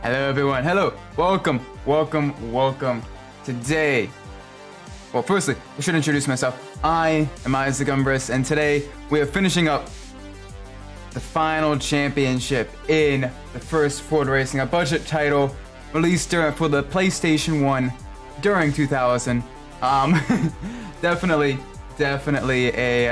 Hello everyone, hello, welcome. Today, well firstly, I should introduce myself. I am Isaac Umbras, and today we are finishing up the final championship in the first Ford Racing, a budget title released for the PlayStation 1 during 2000. Definitely a,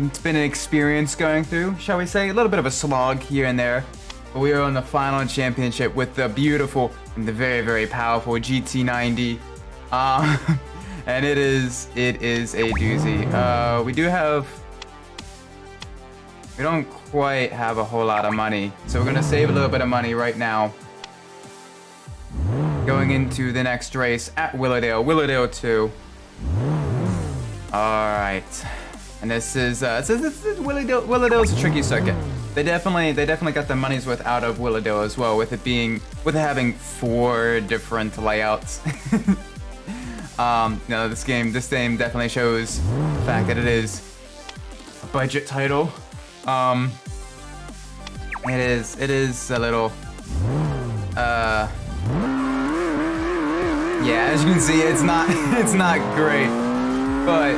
it's been an experience going through, shall we say, a little bit of a slog here and there. But we are on the final championship with the beautiful and the very, very powerful GT90. And it is a doozy. We don't quite have a whole lot of money, so we're gonna save a little bit of money right now. Going into the next race at Willowdale 2. Alright. And this is Willowdale's a tricky circuit. They definitely got the money's worth out of Willowdale as well, with it having 4 different layouts. No, this game definitely shows the fact that it is a budget title. It is a little, yeah, as you can see, it's not great, but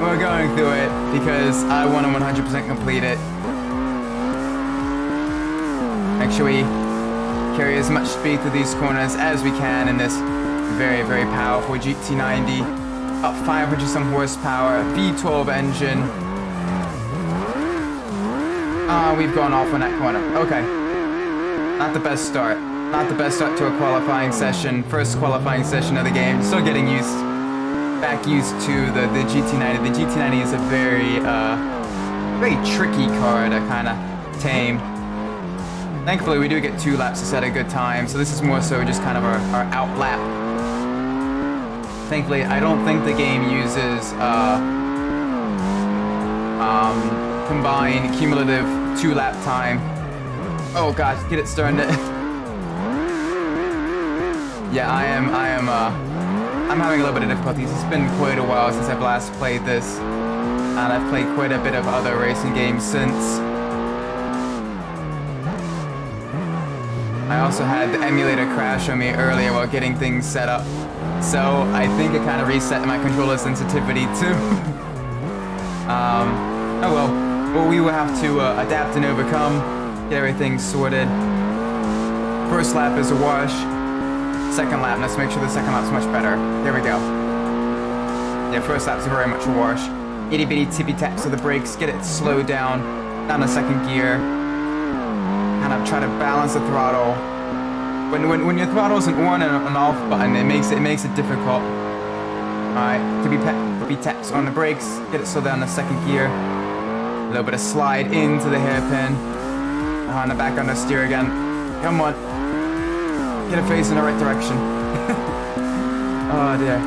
we're going through it because I want to 100% complete it. Make sure we carry as much speed through these corners as we can in this very, very powerful GT90. Up 500 some horsepower, V12 engine. We've gone off on that corner. Okay. Not the best start. Not the best start to a qualifying session. First qualifying session of the game. Still getting used to the GT90. The GT90 is a very tricky car to kind of tame. Thankfully, we do get 2 laps to set a good time, so this is more so just kind of our out lap. Thankfully, I don't think the game uses combined cumulative 2-lap time. Oh gosh, get it started. Yeah, I'm having a little bit of difficulties. It's been quite a while since I've last played this, and I've played quite a bit of other racing games since. I also had the emulator crash on me earlier while getting things set up, so I think it kind of reset my controller sensitivity too. Oh well. Well, we will have to adapt and overcome, get everything sorted. First lap is a wash. Second lap, let's make sure the second lap's much better. There we go. Yeah, first lap's very much a wash. Itty bitty tippy taps of the brakes, get it slowed down to second gear. Kind of try to balance the throttle. When your throttle's an on and an off button, it makes it difficult. Alright, tippy taps on the brakes, get it slowed down to second gear. A little bit of slide into the hairpin. On the back on the steer again. Come on. Get it facing the right direction. Oh dear.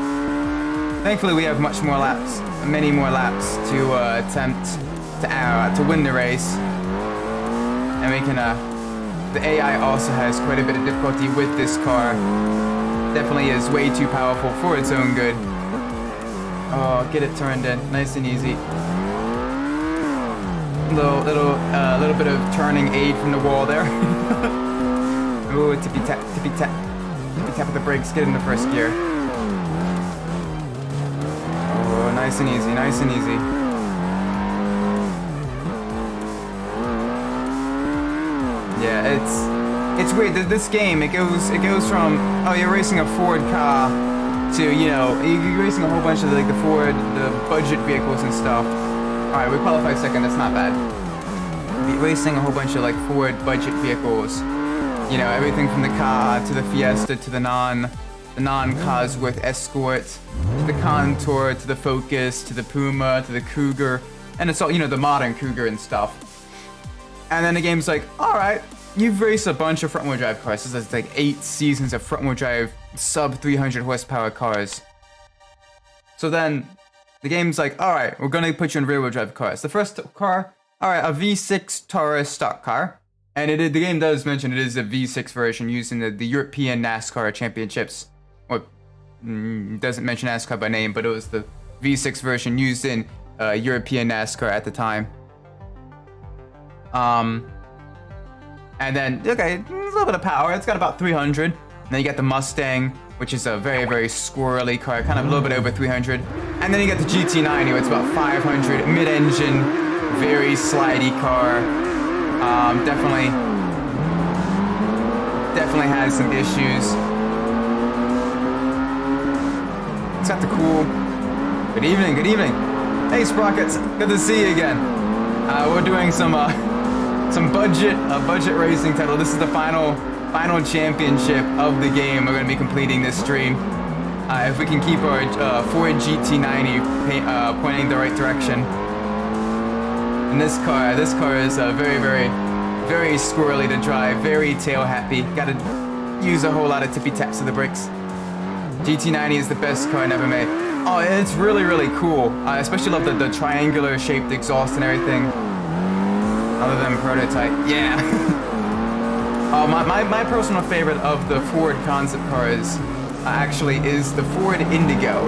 Thankfully we have many more laps to attempt to win the race. And we can, the AI also has quite a bit of difficulty with this car. Definitely is way too powerful for its own good. Oh, get it turned in, nice and easy. Little bit of turning aid from the wall there. Ooh, tippy tap of the brakes, get in the first gear. Oh, nice and easy. Yeah, it's weird. This game, it goes from, oh, you're racing a Ford car to, you're racing a whole bunch of the budget vehicles and stuff. Alright, we qualified second, that's not bad. Racing a whole bunch of Ford budget vehicles. Everything from the Ka to the Fiesta to the non-cars with Escort, to the Contour, to the Focus, to the Puma, to the Cougar, and it's all, the modern Cougar and stuff. And then the game's like, alright, you've raced a bunch of front-wheel drive cars. This is 8 seasons of front-wheel drive, sub-300 horsepower cars. So then, the game's like, alright, we're gonna put you in rear-wheel drive cars. The first car, alright, a V6 Taurus stock car. And the game does mention it is a V6 version used in the European NASCAR Championships. Well, doesn't mention NASCAR by name, but it was the V6 version used in European NASCAR at the time. And then, okay, little bit of power. It's got about 300. And then you got the Mustang, which is a very, very squirrely car, kind of a little bit over 300. And then you got the GT90, which is about 500, mid-engine, very slidey car. Definitely has some issues. It's got the cool. Good evening, good evening. Hey Sprockets, good to see you again. We're doing some budget racing title. This is the final championship of the game. We're going to be completing this stream. If we can keep our Ford GT90 pointing the right direction. And this car is very, very, very squirrely to drive, very tail happy. Got to use a whole lot of tippy taps to the brakes. GT90 is the best car ever made. Oh, it's really, really cool. I especially love the triangular shaped exhaust and everything. Other than prototype, yeah. My personal favorite of the Ford concept cars actually is the Ford Indigo.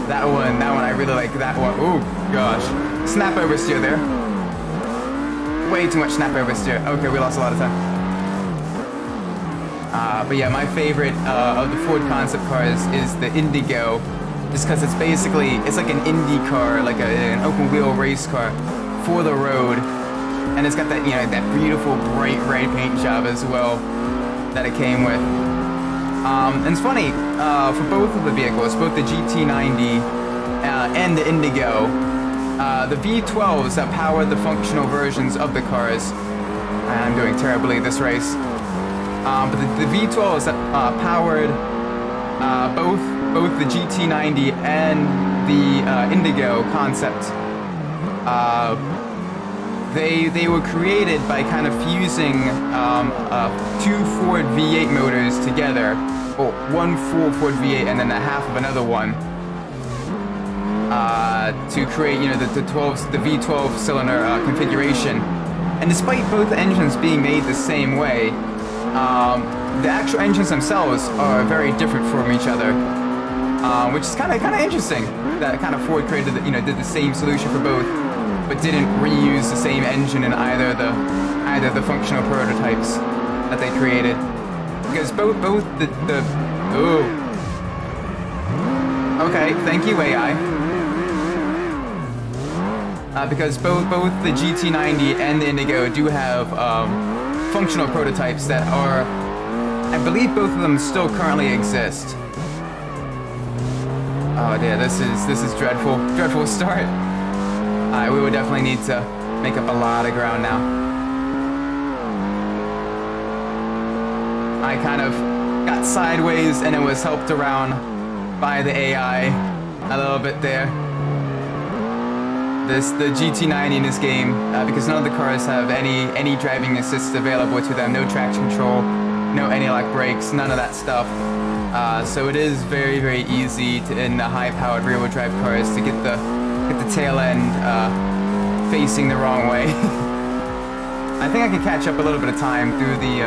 That one I really like. That one. Oh gosh, snap oversteer there. Way too much snap oversteer. Okay, we lost a lot of time. But yeah, my favorite of the Ford concept cars is the Indigo, just because it's like an Indy car, like an open wheel race car for the road. And it's got that, that beautiful bright red paint job as well that it came with. And it's funny, for both of the vehicles, both the GT90 and the Indigo, the V12s that powered the functional versions of the cars, I'm doing terribly this race, but the V12s that powered both the GT90 and the Indigo concept, They were created by kind of fusing two Ford V8 motors together, or one full Ford V8 and then a half of another one, to create the V12 cylinder configuration. And despite both engines being made the same way, the actual engines themselves are very different from each other, which is kind of interesting. That kind of Ford created did the same solution for both, but didn't reuse the same engine in either the functional prototypes that they created, because both the oh, okay, thank you AI, because both the GT90 and the Indigo do have functional prototypes that are, I believe both of them still currently exist. Oh dear, this is dreadful start. We would definitely need to make up a lot of ground now. I kind of got sideways and it was helped around by the AI a little bit there. The GT90 in this game, because none of the cars have any driving assist available to them, no traction control, no anti-lock brakes, none of that stuff. So it is very, very easy in the high-powered rear-wheel drive cars to get the tail end facing the wrong way. I think I can catch up a little bit of time through the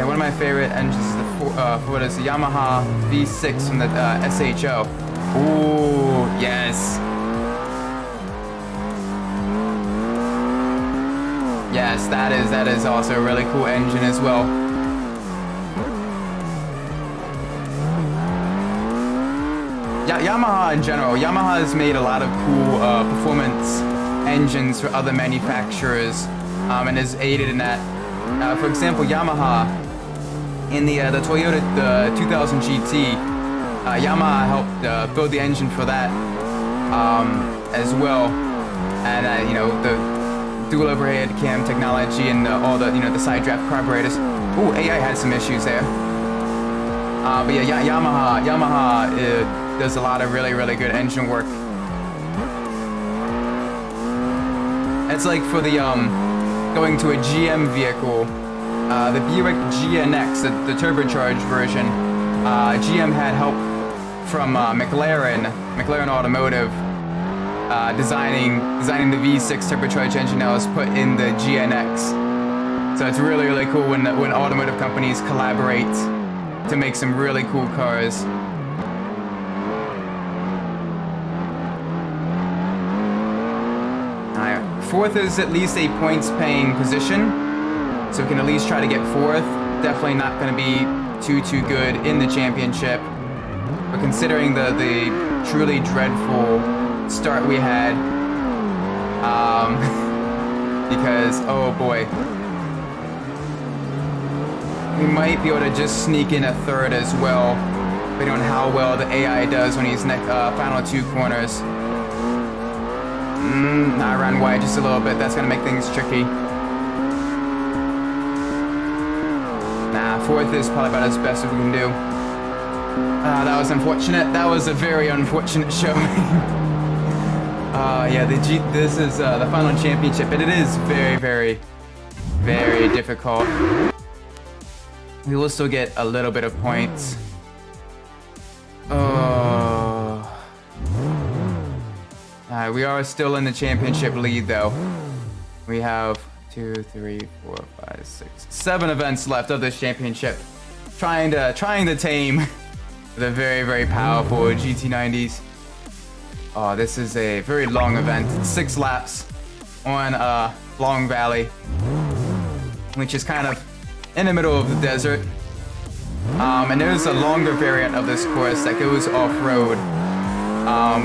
one of my favorite engines is the Yamaha V6 from the SHO. Ooh, yes. Yes, that is also a really cool engine as well. Yamaha in general, Yamaha has made a lot of cool performance engines for other manufacturers, and has aided in that. For example, Yamaha in the Toyota 2000 GT, Yamaha helped build the engine for that as well, and the dual overhead cam technology and all the side draft carburetors. Ooh, AI had some issues there. But yeah, Yamaha does a lot of really, really good engine work. It's like for the going to a GM vehicle, the Buick GNX, the turbocharged version. GM had help from McLaren Automotive, designing the V6 turbocharged engine that was put in the GNX. So it's really, really cool when automotive companies collaborate to make some really cool cars. Fourth is at least a points-paying position, so we can at least try to get 4th. Definitely not going to be too good in the championship. But considering the truly dreadful start we had, because, oh boy, we might be able to just sneak in a 3rd as well, depending on how well the AI does when he's final 2 corners. I ran wide just a little bit. That's going to make things tricky. Nah, 4th is probably about as best as we can do. That was unfortunate. That was a very unfortunate showing. Yeah, this is the final championship, and it is very difficult. We will still get a little bit of points. We are still in the championship lead, though. We have 2, 3, 4, 5, 6, 7 events left of this championship. Trying to tame the very powerful GT90s. Oh, this is a very long event. It's 6 laps on Long Valley, which is kind of in the middle of the desert. And there's a longer variant of this course that goes off-road.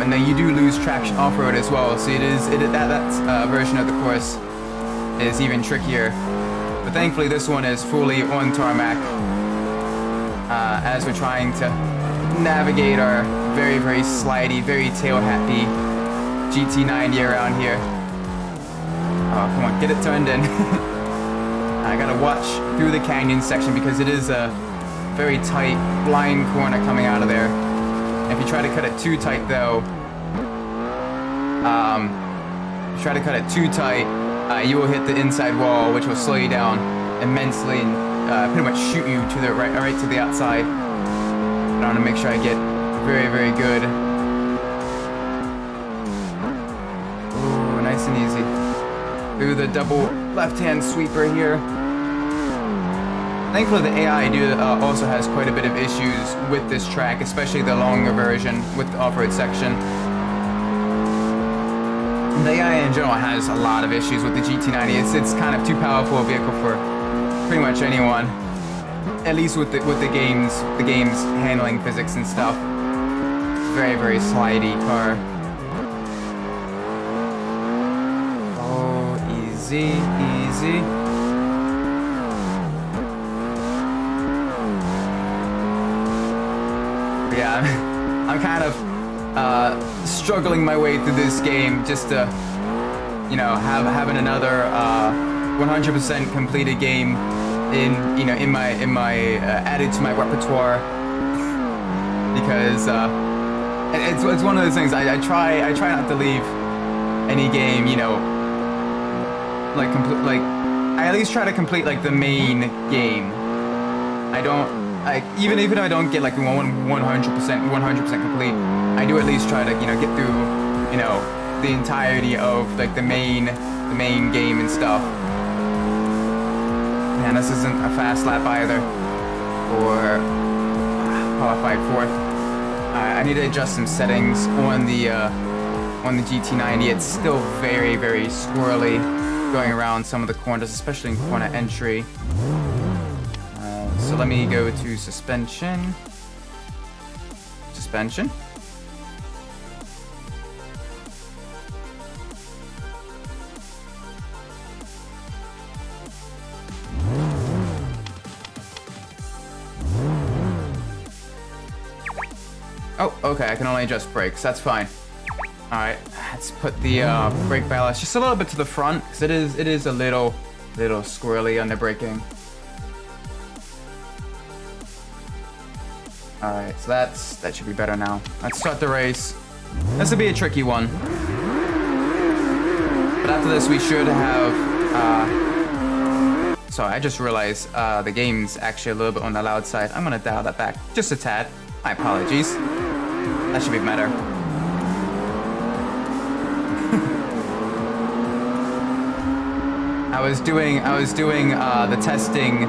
And then you do lose traction off-road as well, so that version of the course is even trickier. But thankfully this one is fully on tarmac, as we're trying to navigate our very slidey, very tail-happy GT90 around here. Oh, come on, get it turned in. I gotta watch through the canyon section because it is a very tight, blind corner coming out of there. If you try to cut it too tight, though, you will hit the inside wall, which will slow you down immensely and pretty much shoot you to the right to the outside. I want to make sure I get very good. Ooh, nice and easy. Through the double left-hand sweeper here. Thankfully, the AI also has quite a bit of issues with this track, especially the longer version with the off-road section. The AI in general has a lot of issues with the GT90. It's kind of too powerful a vehicle for pretty much anyone, at least with the game's handling physics and stuff. Very slidey car. Oh, easy. Yeah, I'm kind of struggling my way through this game just to, having another 100% completed game in my added to my repertoire, because it's one of those things I try not to leave any game, I at least try to complete like the main game. I don't. Even if I don't get like 100% complete, I do at least try to get through the entirety of like the main game and stuff. Man, this isn't a fast lap either, or qualified 4th. I need to adjust some settings on the GT90. It's still very squirrely going around some of the corners, especially in corner entry. So let me go to suspension. Oh, okay, I can only adjust brakes. That's fine. All right, let's put the brake ballast just a little bit to the front, because it is a little squirrely on the braking. Alright, so that should be better now. Let's start the race. This will be a tricky one. But after this, we should have... Sorry, I just realized the game's actually a little bit on the loud side. I'm going to dial that back just a tad. My apologies. That should be better. I was doing the testing...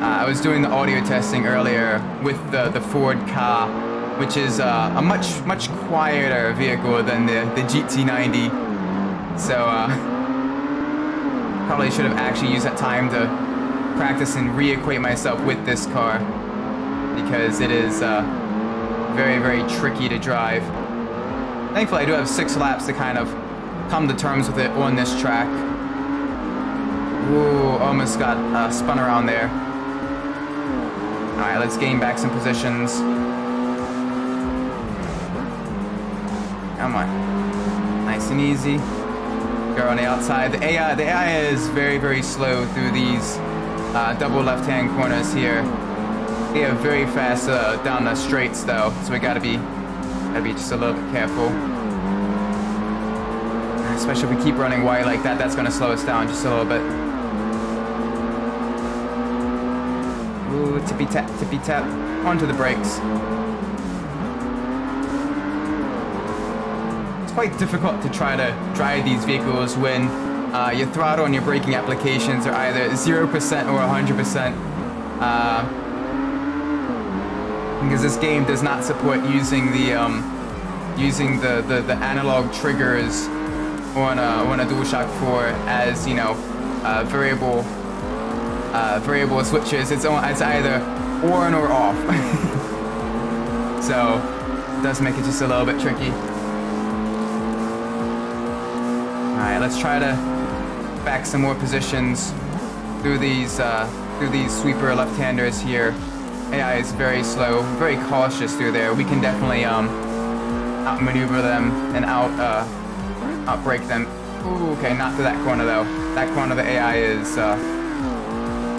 I was doing the audio testing earlier with the Ford Ka, which is a much quieter vehicle than the GT90. So Probably should have actually used that time to practice and reacquaint myself with this car, because it is very, very tricky to drive. Thankfully, I do have 6 laps to kind of come to terms with it on this track. Ooh, almost got spun around there. Alright, let's gain back some positions. Come on. Nice and easy. Go on the outside. The AI is very, very slow through these double left-hand corners here. They are very fast down the straights though, so we gotta be just a little bit careful. Especially if we keep running wide like that, that's gonna slow us down just a little bit. Ooh, tippy tap, onto the brakes. It's quite difficult to try to drive these vehicles when your throttle and your braking applications are either 0% or 100%. Because this game does not support using the analog triggers on a DualShock 4 as, you know, variable switches. It's either on or off. So it does make it just a little bit tricky. Alright, let's try to back some more positions through these sweeper left-handers here. AI is very slow, very cautious through there. We can definitely outmaneuver them and outbrake them. Ooh, okay, not through that corner though. That corner, the AI is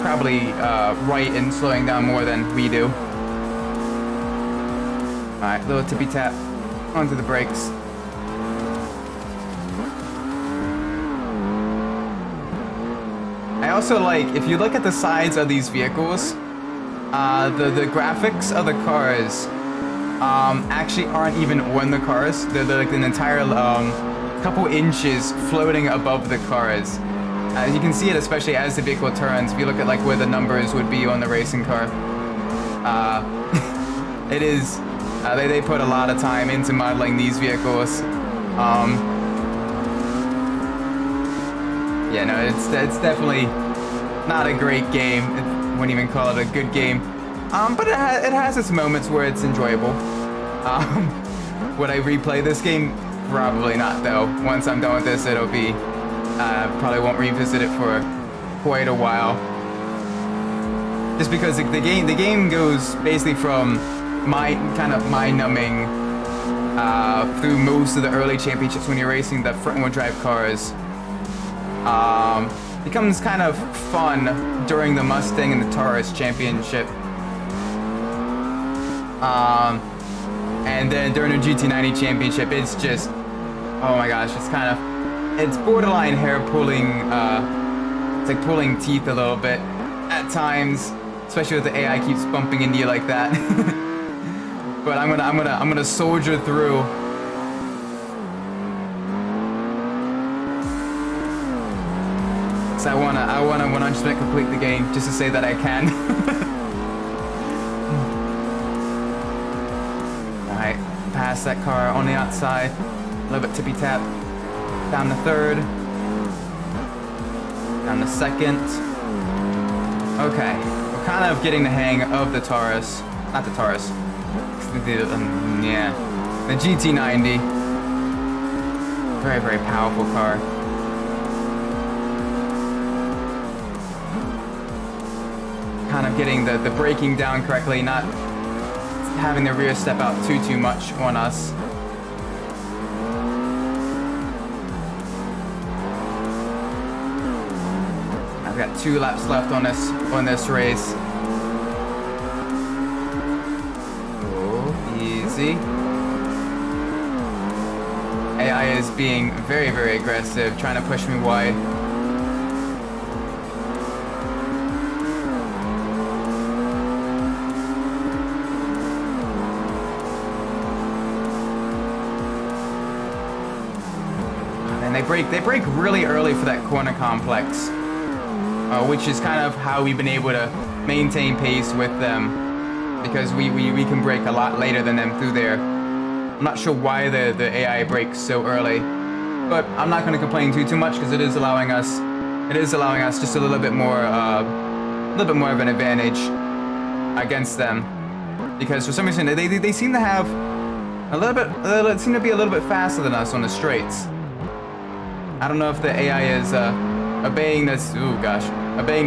probably right in slowing down more than we do. Alright, little tippy tap onto the brakes. I also like, if you look at the sides of these vehicles, the graphics of the cars actually aren't even on the cars. They're like an entire couple inches floating above the cars. You can see it especially as the vehicle turns. If you look at like where the numbers would be on the racing car, it is they put a lot of time into modeling these vehicles. Yeah, no, it's definitely not a great game. I wouldn't even call it a good game. But it has its moments where it's enjoyable. Would I replay this game? Probably not, though. Once I'm done with this, it'll be probably won't revisit it for quite a while. Just because the game goes basically from mind-numbing through most of the early championships when you're racing the front-wheel drive cars. Becomes kind of fun during the Mustang and the Taurus championship. And then during the GT90 championship, it's just, oh my gosh, it's borderline hair pulling, it's like pulling teeth a little bit at times, especially with the AI keeps bumping into you like that. But I'm gonna soldier through. So I wanna 100% complete the game just to say that I can. Alright, pass that car on the outside. A little bit tippy tap. Down the third. Down the second. Okay, we're kind of getting the hang of the Taurus. Not the Taurus. Yeah, the GT90. Very, very powerful car. Kind of getting the braking down correctly, not having the rear step out too much on us. I've got 2 laps left on this race. Oh, easy. AI is being very, very aggressive, trying to push me wide. They break really early for that corner complex, which is kind of how we've been able to maintain pace with them, because we can brake a lot later than them through there. I'm not sure why the AI brakes so early, but I'm not going to complain too much because it is allowing us it is allowing us just a little bit more of an advantage against them, because for some reason they seem to have seem to be a little bit faster than us on the straights. I don't know if the AI is obeying the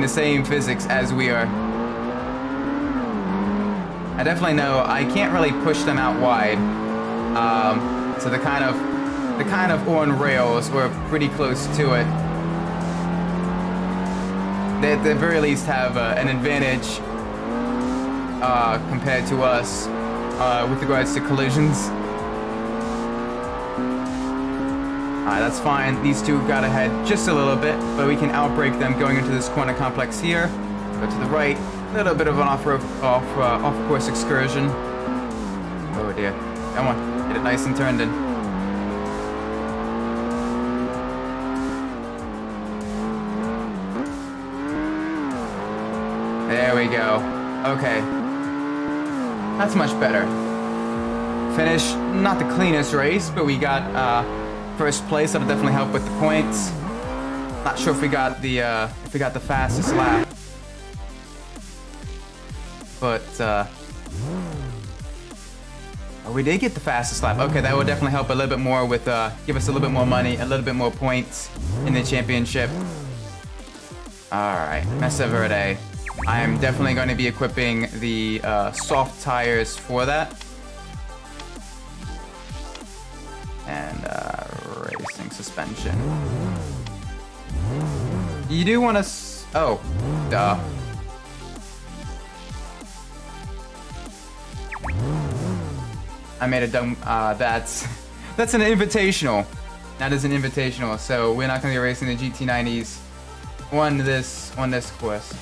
same physics as we are. I definitely know I can't really push them out wide, so they're kind of on rails or pretty close to it. They at the very least have an advantage compared to us with regards to collisions. Alright, that's fine. These two got ahead just a little bit, but we can outbrake them going into this corner complex here. Go to the right. A little bit of an off-course excursion. Oh dear. Come on. Get it nice and turned in. There we go. Okay. That's much better. Finish, not the cleanest race, but we got first place. That'll definitely help with the points. Not sure if we got the fastest lap. But we did get the fastest lap. Okay, that would definitely help a little bit more with give us a little bit more money, a little bit more points in the championship. Alright, Mesa Verde. I am definitely going to be equipping the soft tires for that. And racing suspension. You do want to... Oh, duh. I made a dumb... that's an invitational. That is an invitational, so we're not going to be racing the GT90s on this course.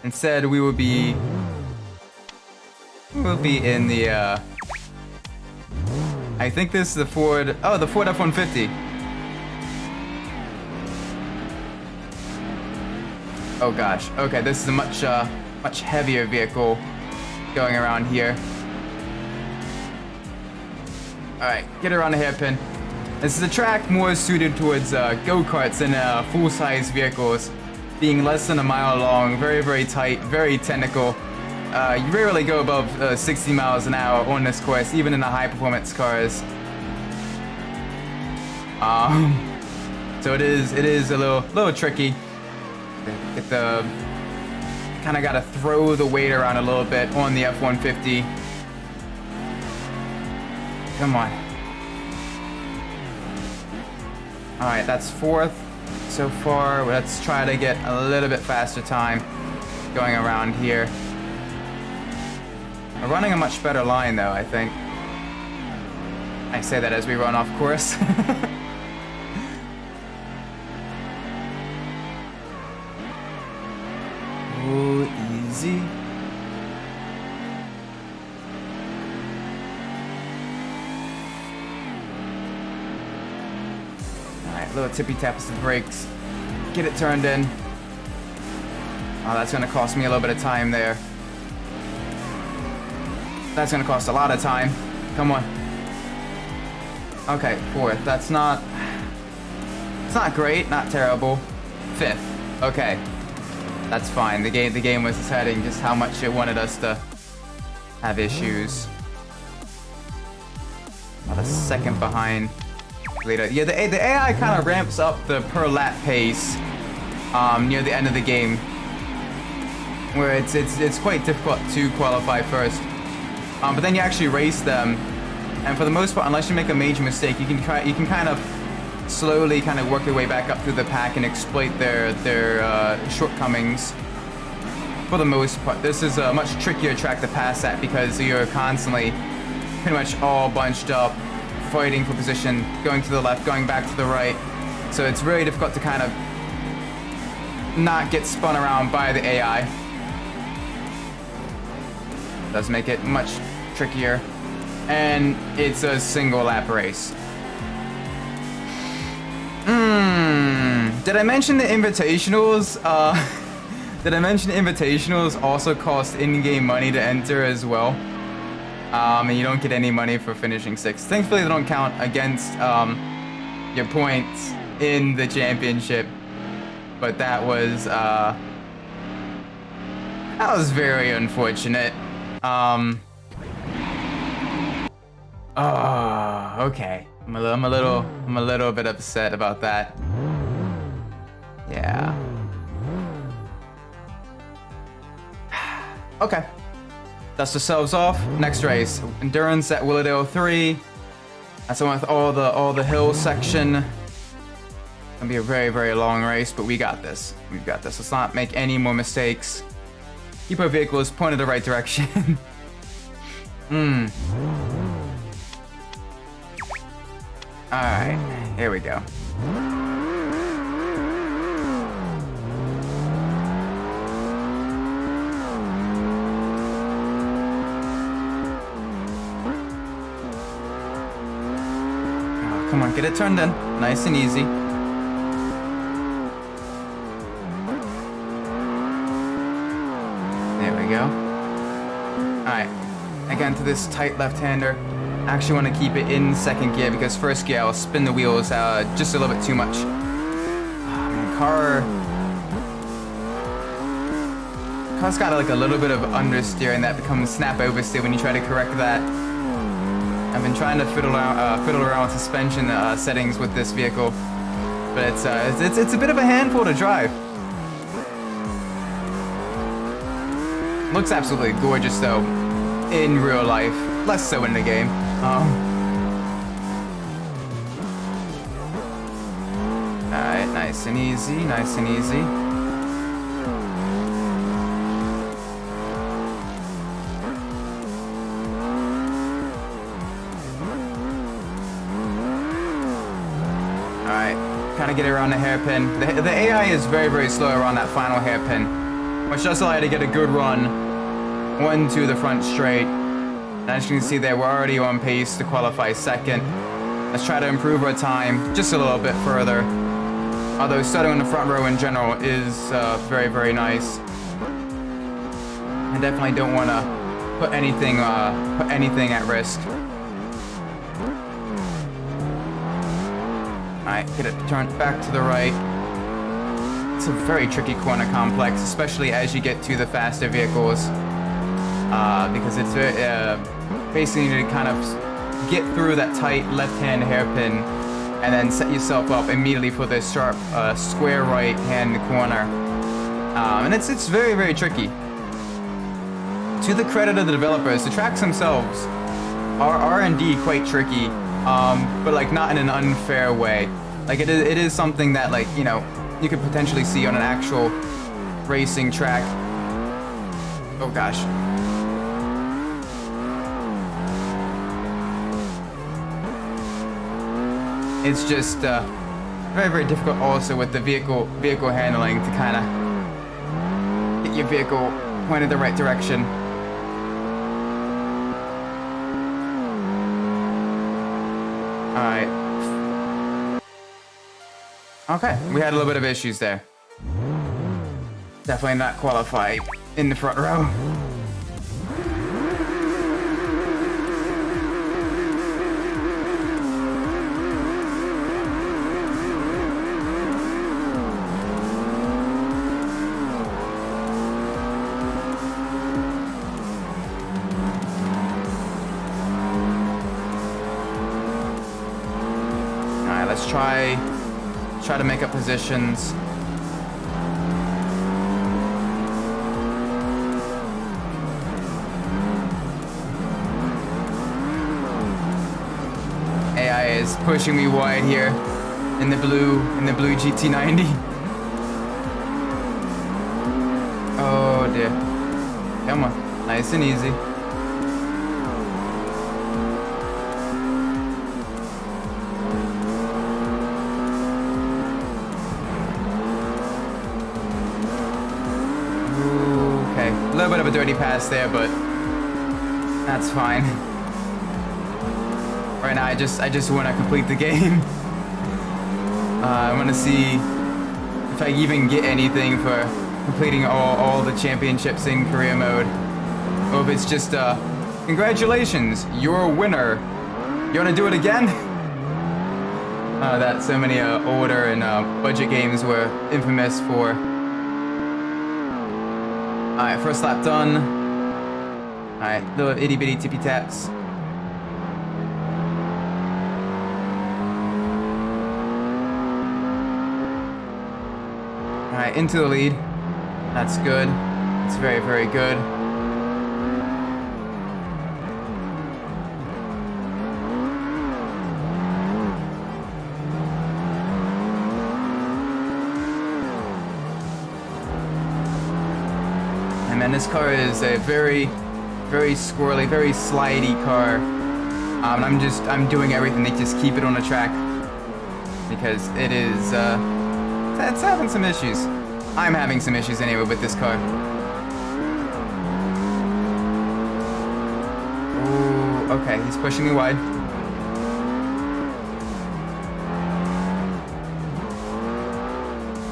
Instead, we will be in the I think this is the Ford. Oh, the Ford F-150. Oh gosh. Okay, this is a much heavier vehicle going around here. All right, get around the hairpin. This is a track more suited towards go-karts than full-size vehicles, being less than a mile long, very, very tight, very technical. You rarely go above 60 miles an hour on this course, even in the high-performance cars. So it is a little tricky. Get the kind of got to throw the weight around a little bit on the F-150. Come on. All right, that's fourth so far. Let's try to get a little bit faster time going around here. We're running a much better line though, I think. I say that as we run off course. Oh, easy. Alright, little tippy taps the brakes. Get it turned in. Oh, that's gonna cost me a little bit of time there. That's gonna cost a lot of time. Come on. Okay, fourth. That's not... It's not great, not terrible. Fifth. Okay. That's fine. The game was deciding just how much it wanted us to have issues. About a second behind later. Yeah, the AI kind of ramps up the per lap pace near the end of the game, where it's quite difficult to qualify first. But then you actually race them, and for the most part, unless you make a major mistake, you can kind of slowly kind of work your way back up through the pack and exploit their shortcomings. For the most part, this is a much trickier track to pass at because you're constantly pretty much all bunched up, fighting for position, going to the left, going back to the right. So it's really difficult to kind of not get spun around by the AI. It does make it much trickier, and it's a single lap race. Did I mention the invitationals? Did I mention invitationals also cost in-game money to enter as well? And you don't get any money for finishing 6th. Thankfully, they don't count against your points in the championship. But that was very unfortunate. Oh, okay. I'm a little bit upset about that. Yeah. Okay. Dust ourselves off. Next race, endurance at Willowdale 3. That's the one with all the hill section. Gonna be a very long race, but we got this. We've got this. Let's not make any more mistakes. Keep our vehicles pointed the right direction. All right, here we go. Come on, get it turned in. Nice and easy. There we go. Alright. Again, to this tight left-hander. I actually want to keep it in 2nd gear because 1st gear I'll spin the wheels just a little bit too much. Car's got like a little bit of understeer, and that becomes snap oversteer when you try to correct that. I've been trying to fiddle around with suspension settings with this vehicle, but it's a bit of a handful to drive. Looks absolutely gorgeous though, in real life, less so in the game. Alright, nice and easy, nice and easy. Kind of get it around the hairpin. The AI is very slow around that final hairpin, which does allow you to get a good run. 1 to the front straight. And as you can see there, we're already on pace to qualify 2nd. Let's try to improve our time just a little bit further. Although starting in the front row in general is very nice. I definitely don't want to put anything at risk. Alright, get it turned back to the right. It's a very tricky corner complex, especially as you get to the faster vehicles. Because it's basically you need to kind of get through that tight left-hand hairpin and then set yourself up immediately for this sharp square right-hand corner. And it's very tricky. To the credit of the developers, the tracks themselves are indeed quite tricky. But like not in an unfair way. Like it is something that, like, you know, you could potentially see on an actual racing track. Oh gosh. It's just very difficult also with the vehicle handling to kind of get your vehicle pointed the right direction. Alright. Okay, we had a little bit of issues there. Definitely not qualified in the front row. Alright, let's try to make up positions. AI is pushing me wide here in the blue GT90. Oh dear. Come on, nice and easy. A little bit of a dirty pass there, but that's fine. Right now, I just want to complete the game. I want to see if I even get anything for completing all the championships in career mode, or if it's just Congratulations, you're a winner. You wanna do it again? That so many older and budget games were infamous for. Alright, first lap done. Alright, little itty bitty tippy taps. Alright, into the lead. That's good. It's very, very good. And man, this car is a very, very squirrely, very slidey car. I'm doing everything to just keep it on the track because it is, it's having some issues. I'm having some issues anyway with this car. Ooh, okay, he's pushing me wide.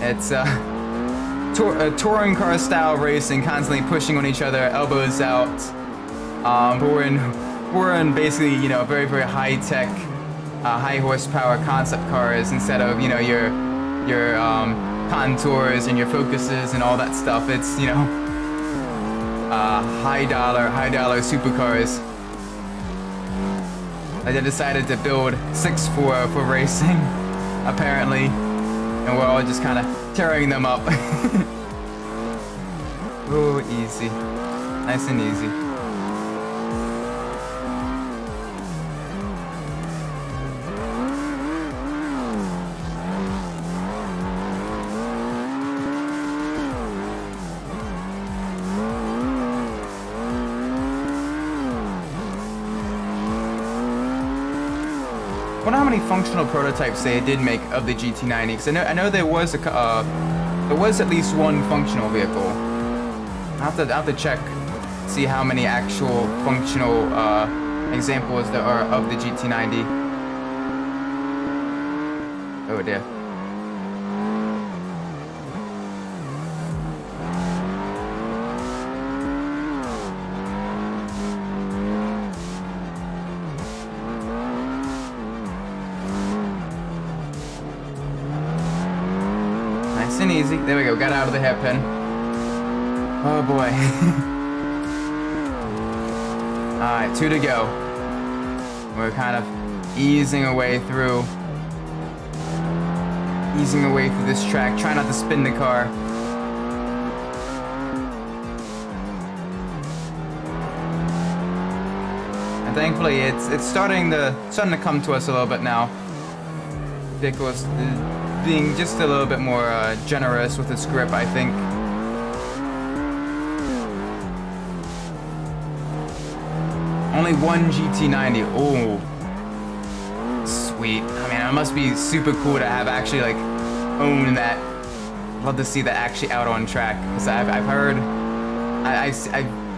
It's touring car style racing, constantly pushing on each other, elbows out. But we're in basically, you know, very, very high tech, high horsepower concept cars instead of, you know, your contours and your focuses and all that stuff. It's, you know, high dollar supercars. They decided to build 6 for racing, apparently, and we're all just kind of tearing them up. Oh, easy, nice and easy. I wonder how many functional prototypes they did make of the GT90, because I know there was at least one functional vehicle. I'll have to check, see how many actual functional examples there are of the GT90. Oh dear. Nice and easy. There we go. Got out of the hairpin. Oh boy. Alright, 2 to go. We're kind of easing away through this track. Try not to spin the car. And thankfully, it's starting to come to us a little bit now. The vehicle is being just a little bit more generous with its grip, I think. Only one GT90. Oh, sweet. I mean, it must be super cool to have actually like own that. Love to see that actually out on track, because I've heard,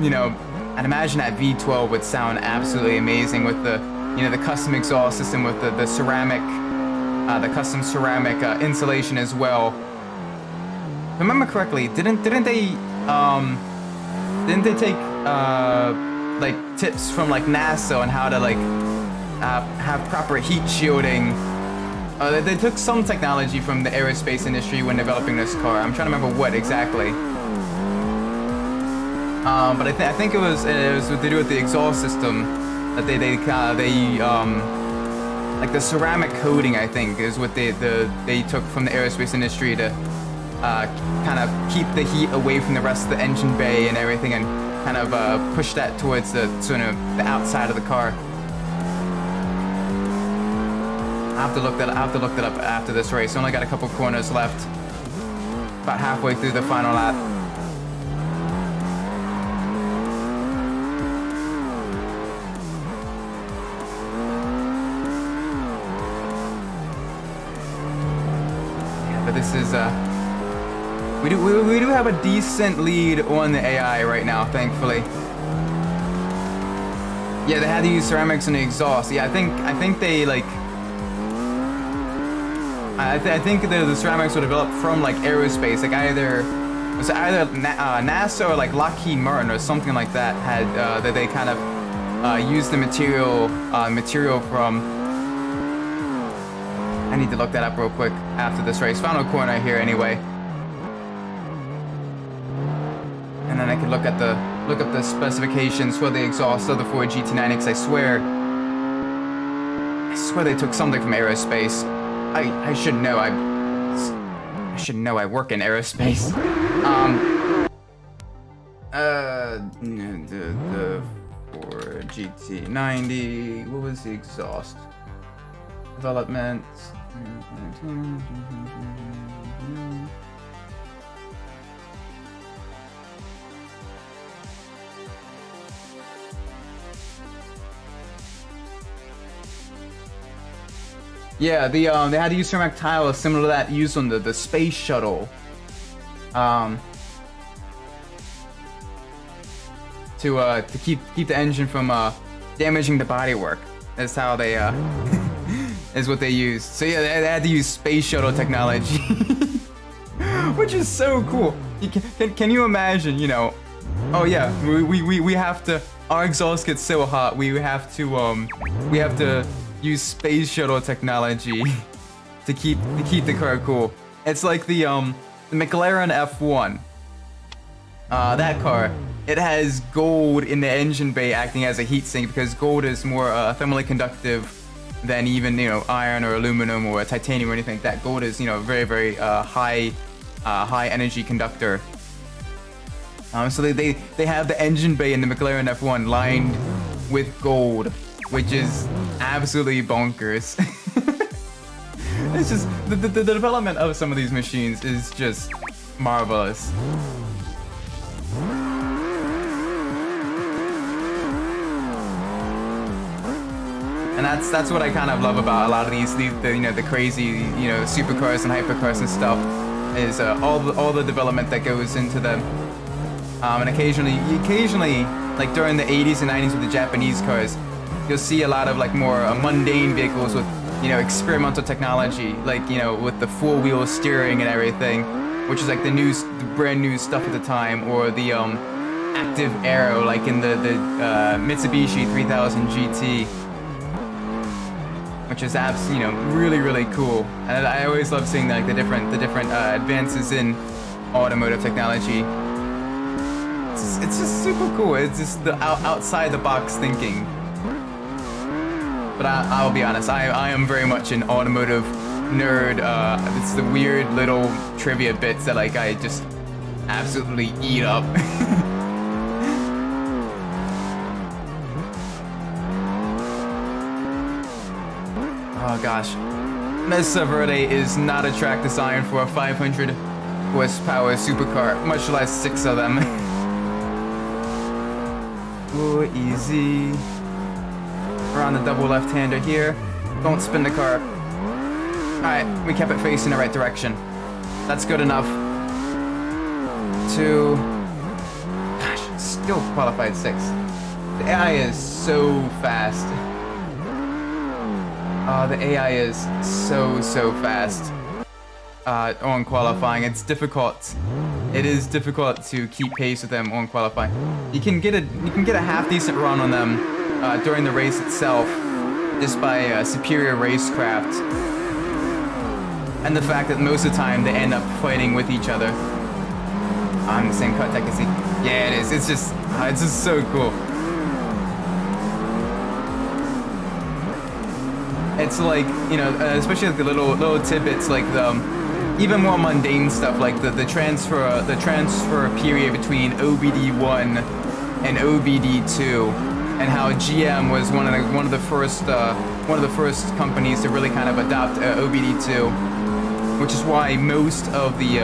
you know, I'd imagine that V12 would sound absolutely amazing with the, you know, the custom exhaust system with the ceramic, the custom ceramic insulation as well. If I remember correctly, didn't they take like tips from like NASA on how to like have proper heat shielding? They took some technology from the aerospace industry when developing this car. I'm trying to remember what exactly. But I think it was what to do with the exhaust system that they like the ceramic coating, I think, is what they took from the aerospace industry to kind of keep the heat away from the rest of the engine bay and everything, and kind of push that towards the sort of the outside of the car. I have to look that up after this race. Only got a couple corners left. About halfway through the final lap. Yeah, but this is we do have a decent lead on the AI right now, thankfully. Yeah, they had to use ceramics on the exhaust. Yeah, I think they like. I think the ceramics were developed from like aerospace, like either NASA or like Lockheed Martin or something like that had that they kind of use the material from. I need to look that up real quick after this race. Final corner here anyway. And then I can look up the specifications for the exhaust of the Ford GT9X. I swear they took something from aerospace. I should know. I should know. I work in aerospace. The Ford GT90. What was the exhaust? Development. Yeah, they had to use ceramic tile similar to that used on the space shuttle. To keep the engine from damaging the bodywork. That's how they is what they used. So yeah, they had to use space shuttle technology, which is so cool. Can you imagine? You know, oh yeah, we have to. Our exhaust gets so hot. We have to use space shuttle technology to keep the car cool. It's like the McLaren F1. That car, it has gold in the engine bay acting as a heatsink because gold is more thermally conductive than even, you know, iron or aluminum or titanium or anything like that. Gold is, you know, very high energy conductor. So they have the engine bay in the McLaren F1 lined with gold, which is absolutely bonkers. It's just the development of some of these machines is just marvelous. And that's what I kind of love about a lot of these you know, the crazy, you know, supercars and hypercars and stuff is all the development that goes into them. And occasionally, like during the 80s and 90s with the Japanese cars, you'll see a lot of like more mundane vehicles with, you know, experimental technology, like, you know, with the four-wheel steering and everything, which is like the brand new stuff at the time, or the active aero, like in the Mitsubishi 3000 GT, which is you know, really cool. And I always love seeing like the different advances in automotive technology. It's just super cool. It's just the outside the box thinking. But I'll be honest, I am very much an automotive nerd. It's the weird little trivia bits that like I just absolutely eat up. Oh gosh, Mesa Verde is not a track designed for a 500 horsepower supercar, much less 6 of them. Ooh, easy. We're on the double left-hander here. Don't spin the car. Alright, we kept it facing the right direction. That's good enough. To... Gosh, still qualified 6. The AI is so fast. The AI is so fast. On qualifying, it's difficult. It is difficult to keep pace with them on qualifying. You can get a half decent run on them during the race itself, just by superior racecraft, and the fact that most of the time they end up fighting with each other. On the same cut, I can see. Yeah, it is. It's just so cool. It's like, you know, especially like the little tidbits, like the even more mundane stuff, like the transfer period between OBD1 and OBD2, and how GM was one of the first companies to really kind of adopt OBD2, which is why most of the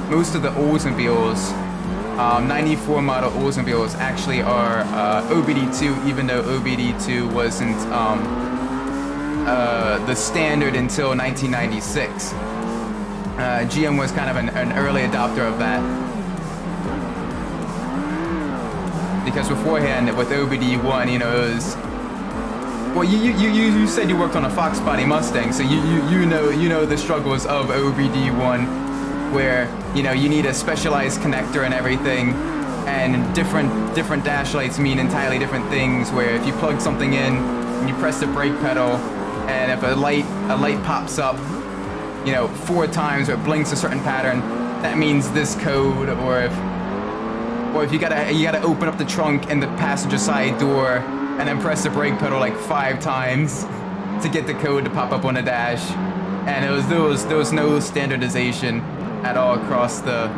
Oldsmobiles, 94 model Oldsmobiles actually are OBD2, even though OBD2 wasn't the standard until 1996. GM was kind of an early adopter of that. Because beforehand, with OBD1, you know, it was... Well, you said you worked on a Fox body Mustang, so you know the struggles of OBD1, where, you know, you need a specialized connector and everything, and different dash lights mean entirely different things. Where if you plug something in and you press the brake pedal, and if a light pops up, you know, 4 times or it blinks a certain pattern, that means this code. Or if you gotta open up the trunk and the passenger side door and then press the brake pedal like 5 times to get the code to pop up on the dash. And there was no standardization at all across the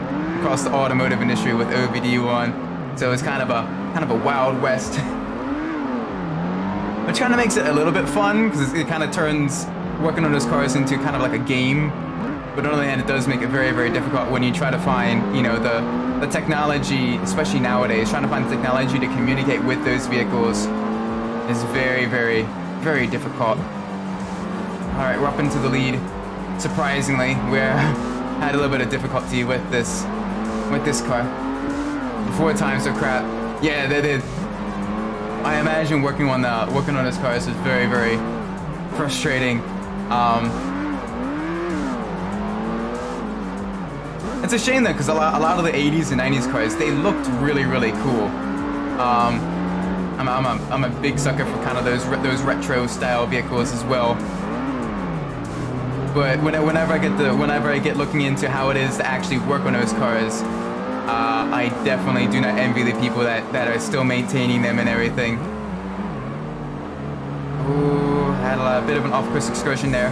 automotive industry with OBD1. So it's kind of a wild west, which kind of makes it a little bit fun because it kind of turns working on those cars into kind of like a game. But on the other hand, it does make it very, very difficult when you try to find, you know, the technology, especially nowadays, trying to find the technology to communicate with those vehicles is very, very, very difficult. All right, we're up into the lead. Surprisingly, we had a little bit of difficulty with this car. 4 times the crap. Yeah, they did. I imagine working on this car is very, very frustrating. It's a shame though, because a lot of the 80s and 90s cars, they looked really, really cool. I'm a big sucker for kind of those retro style vehicles as well. But whenever I get looking into how it is to actually work on those cars, I definitely do not envy the people that are still maintaining them and everything. Ooh, had a bit of an off-course excursion there.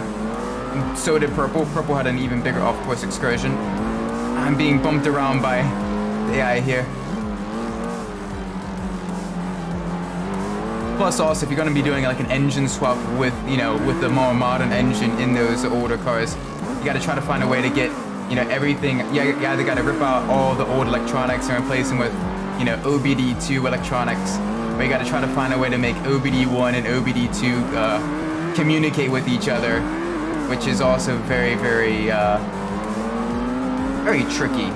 So did Purple. Purple had an even bigger off-course excursion. I'm being bumped around by the AI here. Plus, also, if you're going to be doing like an engine swap with the more modern engine in those older cars, you got to try to find a way to get, you know, everything. You either got to rip out all the old electronics and replace them with, you know, OBD2 electronics, or you got to try to find a way to make OBD1 and OBD2 communicate with each other, which is also very, very, very tricky.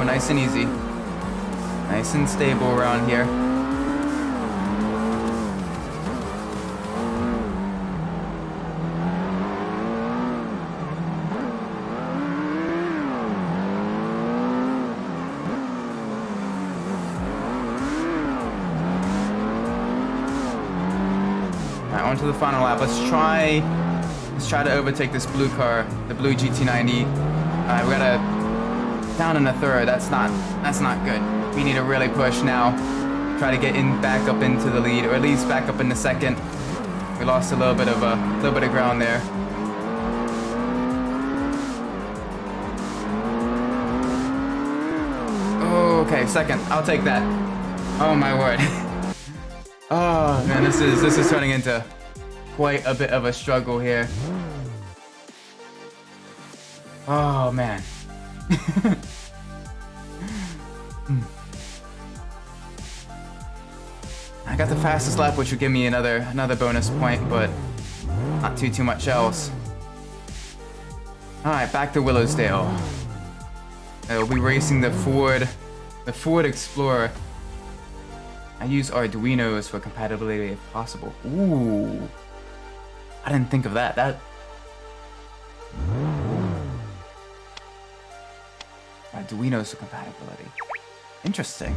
Nice and easy. Nice and stable around here. Alright, on to the final lap. Let's try to overtake this blue car, the blue GT90. Alright, we gotta down in the third. That's not good. We need to really push now. Try to get back up into the lead, or at least back up in the second. We lost a little bit of ground there. Okay, second. I'll take that. Oh my word. Oh man, this is turning into quite a bit of a struggle here. Oh man. I got the fastest lap, which would give me another bonus point, but not too much else. All right, back to Willowsdale. We'll be racing the Ford Explorer. I use Arduinos for compatibility if possible. Ooh, I didn't think of that. Arduinos for compatibility. Interesting.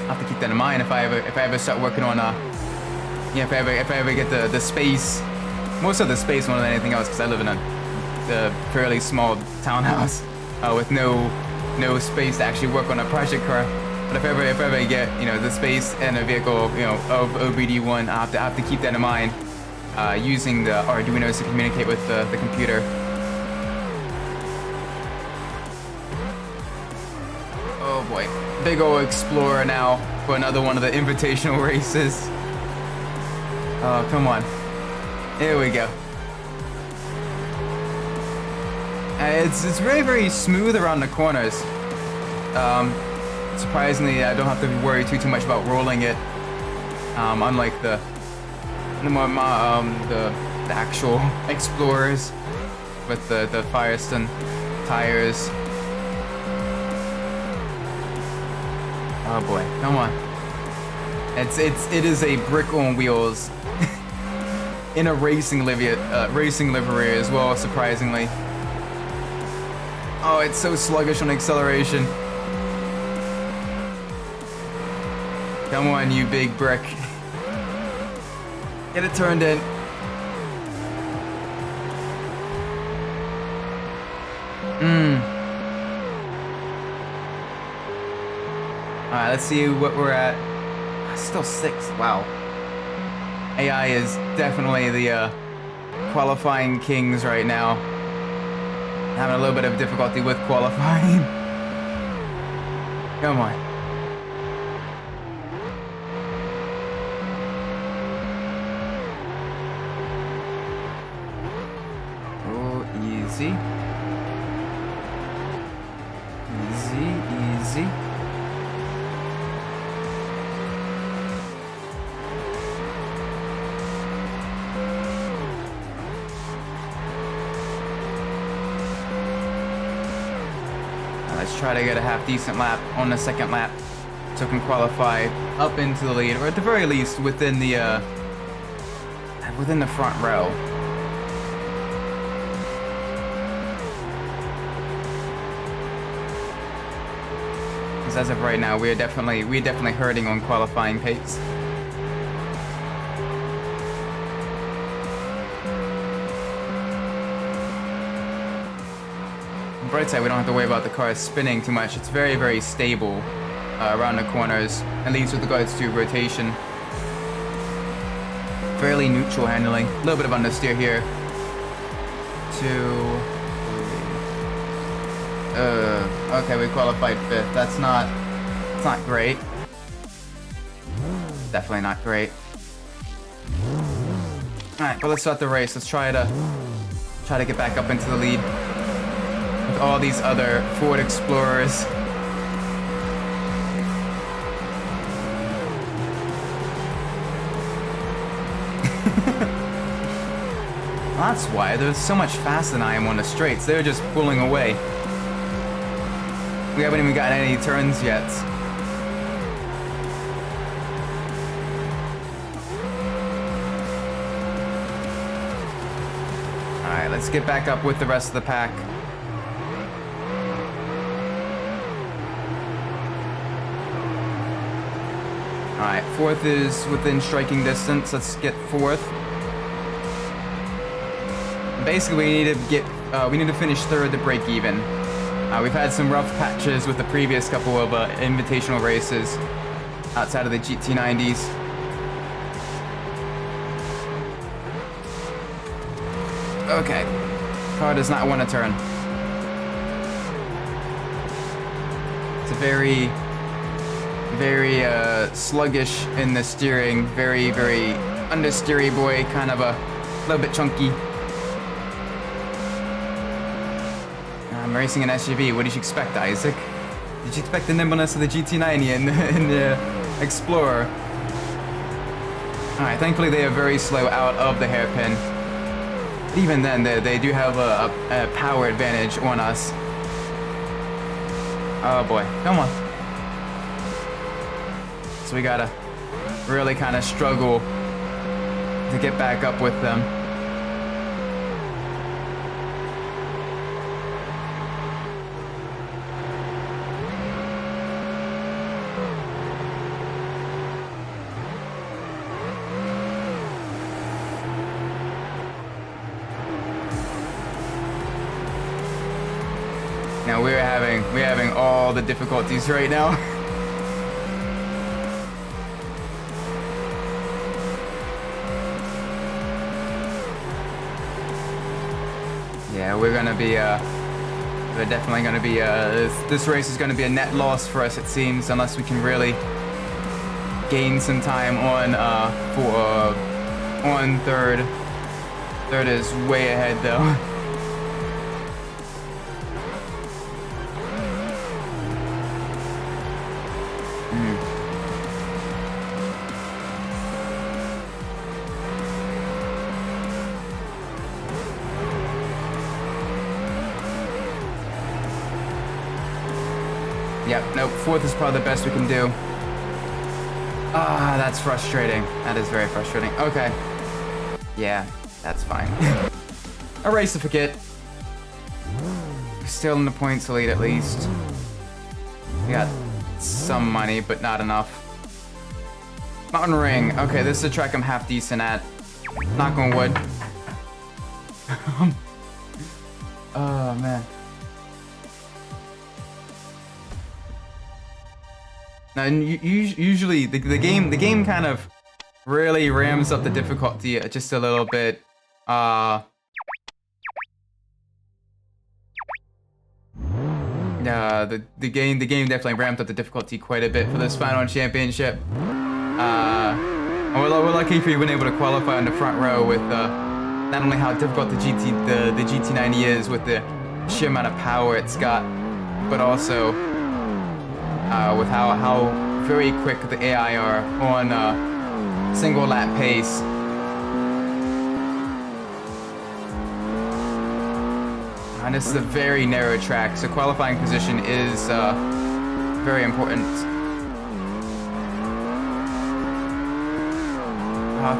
I'll have to keep that in mind if I ever start working on if I ever get the space, most of the space more than anything else, because I live in a fairly small townhouse with no space to actually work on a project car. But if I ever get, you know, the space and a vehicle, you know, of OBD1, I have to keep that in mind, using the Arduinos to communicate with the computer. Oh boy, big old Explorer now for another one of the invitational races. Oh, come on. Here we go. It's very, very smooth around the corners. Surprisingly, I don't have to worry too much about rolling it. Unlike the actual Explorers with the Firestone tires. Oh boy, come on. It is a brick on wheels. in a racing livery as well, surprisingly. Oh, it's so sluggish on acceleration. Come on, you big brick. Get it turned in. Alright, let's see what we're at. Still 6, wow. AI is definitely the qualifying kings right now. Having a little bit of difficulty with qualifying. Come on. Oh, easy. Easy. Let's try to get a half-decent lap on the second lap so we can qualify up into the lead, or at the very least within the front row. Because as of right now, we're definitely hurting on qualifying pace. Bright side, we don't have to worry about the car spinning too much. It's very, very stable around the corners, at least with regards to rotation. Fairly neutral handling. A little bit of understeer here. 2, 3. Okay, we qualified 5th. It's not great. Definitely not great. Alright, but let's start the race. Let's try to get back up into the lead. With all these other Ford Explorers. Well, that's why. They're so much faster than I am on the straights. They're just pulling away. We haven't even gotten any turns yet. Alright, let's get back up with the rest of the pack. Alright, 4th is within striking distance. Let's get 4th. Basically, we need to finish 3rd to break even. We've had some rough patches with the previous couple of invitational races outside of the GT90s. Okay, car does not want to turn. It's a very sluggish in the steering, very understeery boy, kind of a little bit chunky. I'm racing an SUV. What did you expect, Isaac? Did you expect the nimbleness of the GT90 and the Explorer? Alright, thankfully they are very slow out of the hairpin. But even then, they do have a power advantage on us. Oh boy, come on. So we gotta really kind of struggle to get back up with them. Now we're having all the difficulties right now. Yeah, we're definitely gonna be this race is gonna be a net loss for us, it seems, unless we can really gain some time on 3rd. 3rd is way ahead though. Yep, nope, 4th is probably the best we can do. Ah, that's frustrating. That is very frustrating. Okay. Yeah, that's fine. A race to forget. Still in the points lead at least. We got some money, but not enough. Mountain Ring. Okay, this is a track I'm half decent at. Knock on wood. Oh, man. Now, usually the game kind of really ramps up the difficulty just a little bit. The game definitely ramped up the difficulty quite a bit for this final championship. We're lucky if we've been able to qualify in the front row with not only how difficult the GT90 is with the sheer amount of power it's got, but also with how very quick the AI are on single lap pace. And this is a very narrow track, so qualifying position is very important.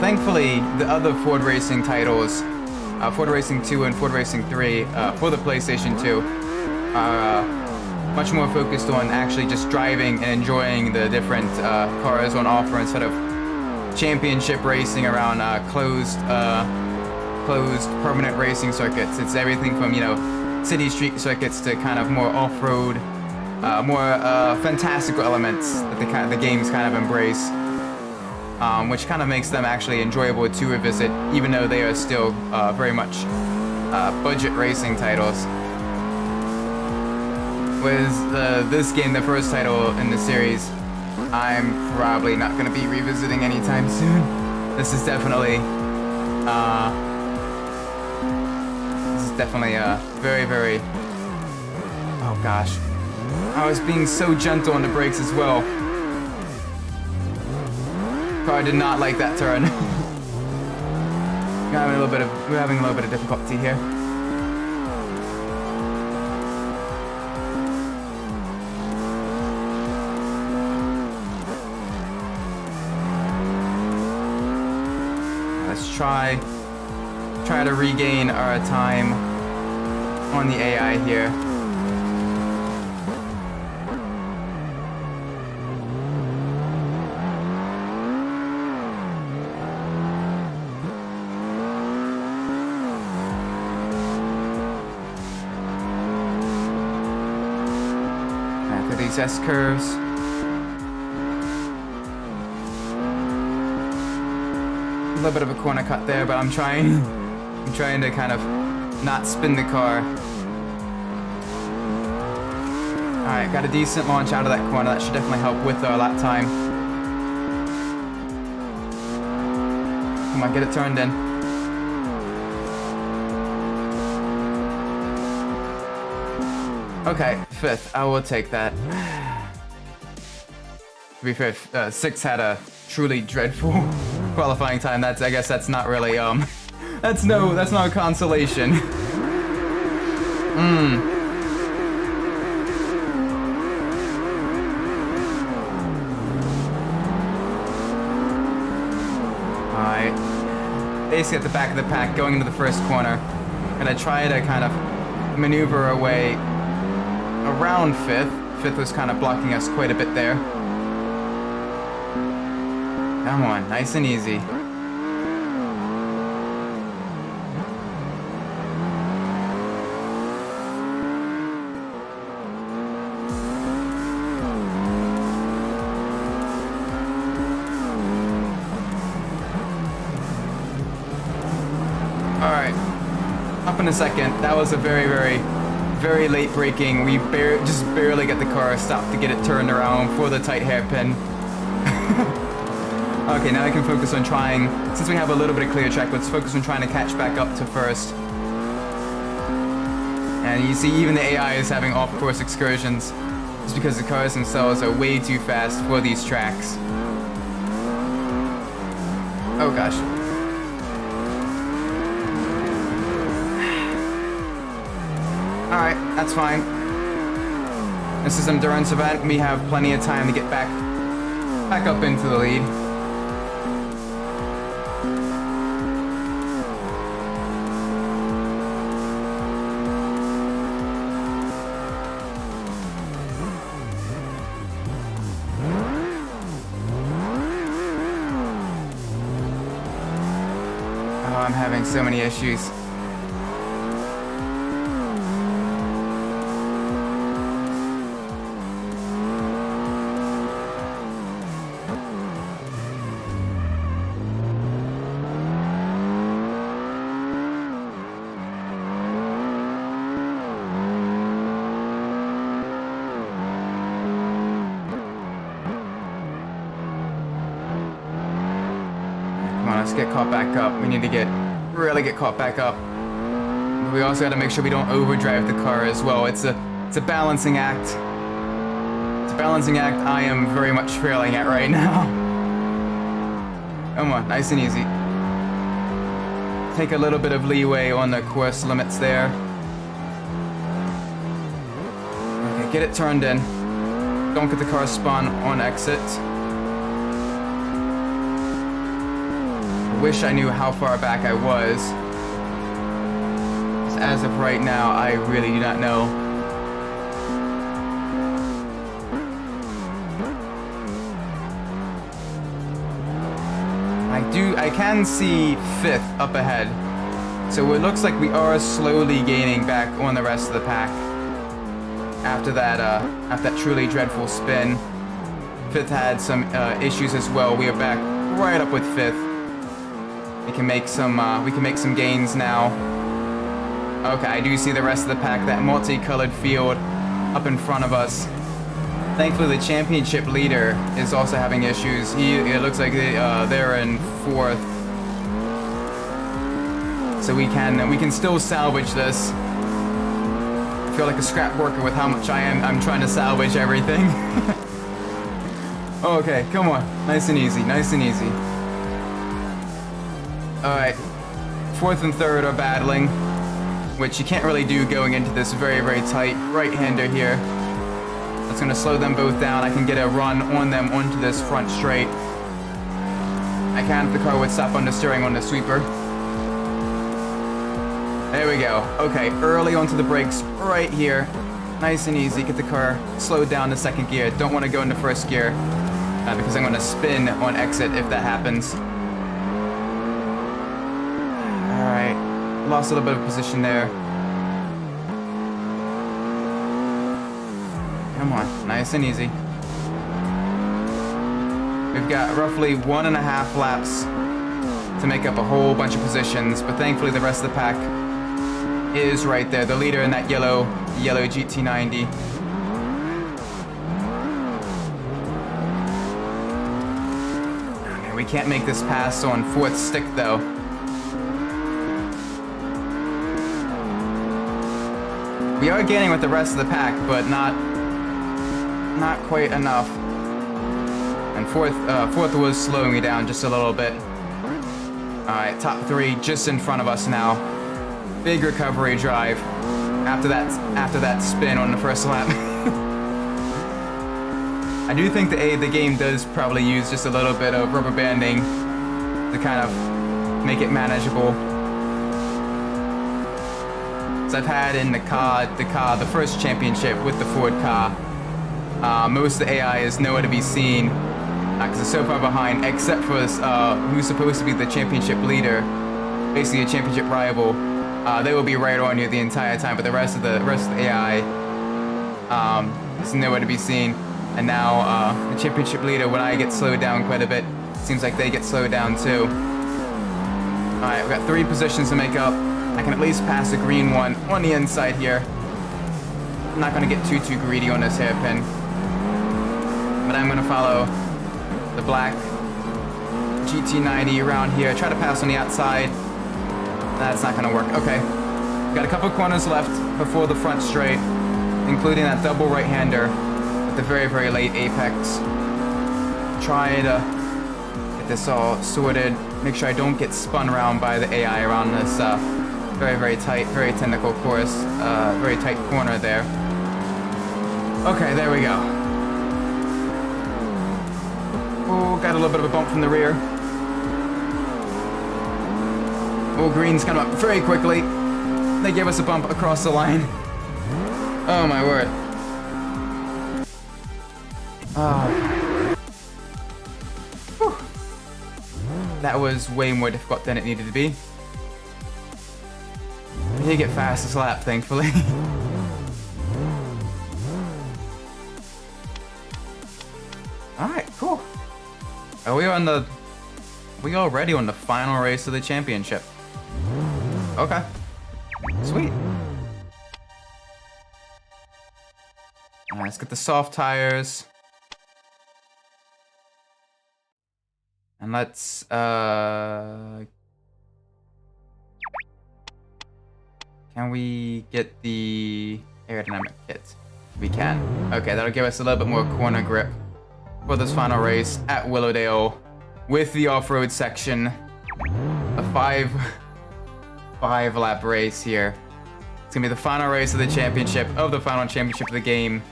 Thankfully, the other Ford Racing titles, Ford Racing 2 and Ford Racing 3 for the PlayStation 2, are much more focused on actually just driving and enjoying the different cars on offer instead of championship racing around closed permanent racing circuits. It's everything from, you know, city street circuits to kind of more off-road, more fantastical elements that the games kind of embrace, which kind of makes them actually enjoyable to revisit, even though they are still very much budget racing titles. With this game, the first title in the series, I'm probably not going to be revisiting anytime soon. This is definitely very, very... Oh gosh. I was being so gentle on the brakes as well. Car did not like that turn. We're having a little bit of difficulty here. Let's try to regain our time on the AI here. After these S-curves. A little bit of a corner cut there, but I'm trying to kind of not spin the car. Alright, got a decent launch out of that corner. That should definitely help with our lap time. Come on, get it turned in. Okay, 5th. I will take that. To be fair, 6th had a truly dreadful qualifying time. I guess that's not really that's no consolation. Alright. Basically at the back of the pack going into the first corner. Gonna try to kind of maneuver our way around 5th. 5th was kind of blocking us quite a bit there. Come on, nice and easy. Alright, up in a second. That was a very, very, very late braking. We just barely get the car stopped to get it turned around for the tight hairpin. Okay, now I can focus on trying, since we have a little bit of clear track, let's focus on trying to catch back up to 1st. And you see, even the AI is having off-course excursions, just because the cars themselves are way too fast for these tracks. Oh gosh. Alright, that's fine. This is an endurance event. We have plenty of time to get back up into the lead. I'm having so many issues. Let's get caught back up. We need to really get caught back up. We also got to make sure we don't overdrive the car as well. It's a balancing act. It's a balancing act I am very much failing at right now. Come on, nice and easy. Take a little bit of leeway on the course limits there. Okay, get it turned in. Don't get the car spun on exit. Wish I knew how far back I was. As of right now, I really do not know. I can see 5th up ahead. So it looks like we are slowly gaining back on the rest of the pack. After that truly dreadful spin. 5th had some issues as well. We are back right up with 5th. We can make some gains now. Okay, I do see the rest of the pack, that multicolored field up in front of us. Thankfully, the championship leader is also having issues. It looks like they're in 4th. So we can still salvage this. I feel like a scrap worker with how much I'm trying to salvage everything. Okay, come on. Nice and easy, nice and easy. Alright, 4th and 3rd are battling, which you can't really do going into this very, very tight right-hander here. That's going to slow them both down. I can get a run on them onto this front straight. I can if the car would stop understeering on the sweeper. There we go. Okay, early onto the brakes right here. Nice and easy. Get the car slowed down to 2nd gear. Don't want to go into 1st gear because I'm going to spin on exit if that happens. Lost a little bit of position there. Come on, nice and easy. We've got roughly 1.5 laps to make up a whole bunch of positions, but thankfully the rest of the pack is right there. The leader in that yellow GT90. We can't make this pass on 4th stick though. We are gaining with the rest of the pack, but not quite enough. And 4th was slowing me down just a little bit. Alright, top 3 just in front of us now. Big recovery drive after that spin on the first lap. I do think the game does probably use just a little bit of rubber banding to kind of make it manageable. I've had in the first championship with the Ford car. Most of the AI is nowhere to be seen because it's so far behind, except for who's supposed to be the championship leader, basically a championship rival. They will be right on you the entire time, but the rest of the AI is nowhere to be seen. And now the championship leader, when I get slowed down quite a bit, seems like they get slowed down too. All right, we've got 3 positions to make up. I can at least pass the green one on the inside here. I'm not going to get too greedy on this hairpin. But I'm going to follow the black GT90 around here. Try to pass on the outside. That's not going to work. Okay. Got a couple corners left before the front straight, including that double right-hander with the very, very late apex. Try to get this all sorted. Make sure I don't get spun around by the AI around this very, very tight, very technical course, very tight corner there. Okay, there we go. Oh, got a little bit of a bump from the rear. Oh, green's coming up very quickly. They gave us a bump across the line. Oh my word. That was way more difficult than it needed to be. We did get fastest lap, thankfully. Alright, cool. Are we already on the final race of the championship? Okay. Sweet. Alright, let's get the soft tires. And let's, can we get the aerodynamic kit? We can. Okay, that'll give us a little bit more corner grip for this final race at Willowdale with the off-road section. A five lap race here. It's gonna be the final race of the championship, of the final championship of the game.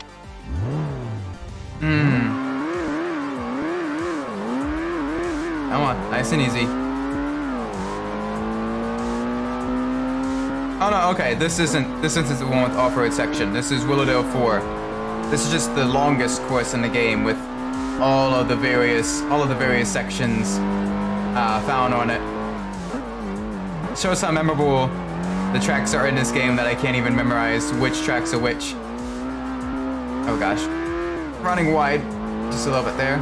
Come on, nice and easy. Oh no, okay, this isn't the one with off-road section. This is Willowdale 4. This is just the longest course in the game with all of the various sections found on it. Shows how memorable the tracks are in this game that I can't even memorize which tracks are which. Oh gosh. Running wide, just a little bit there.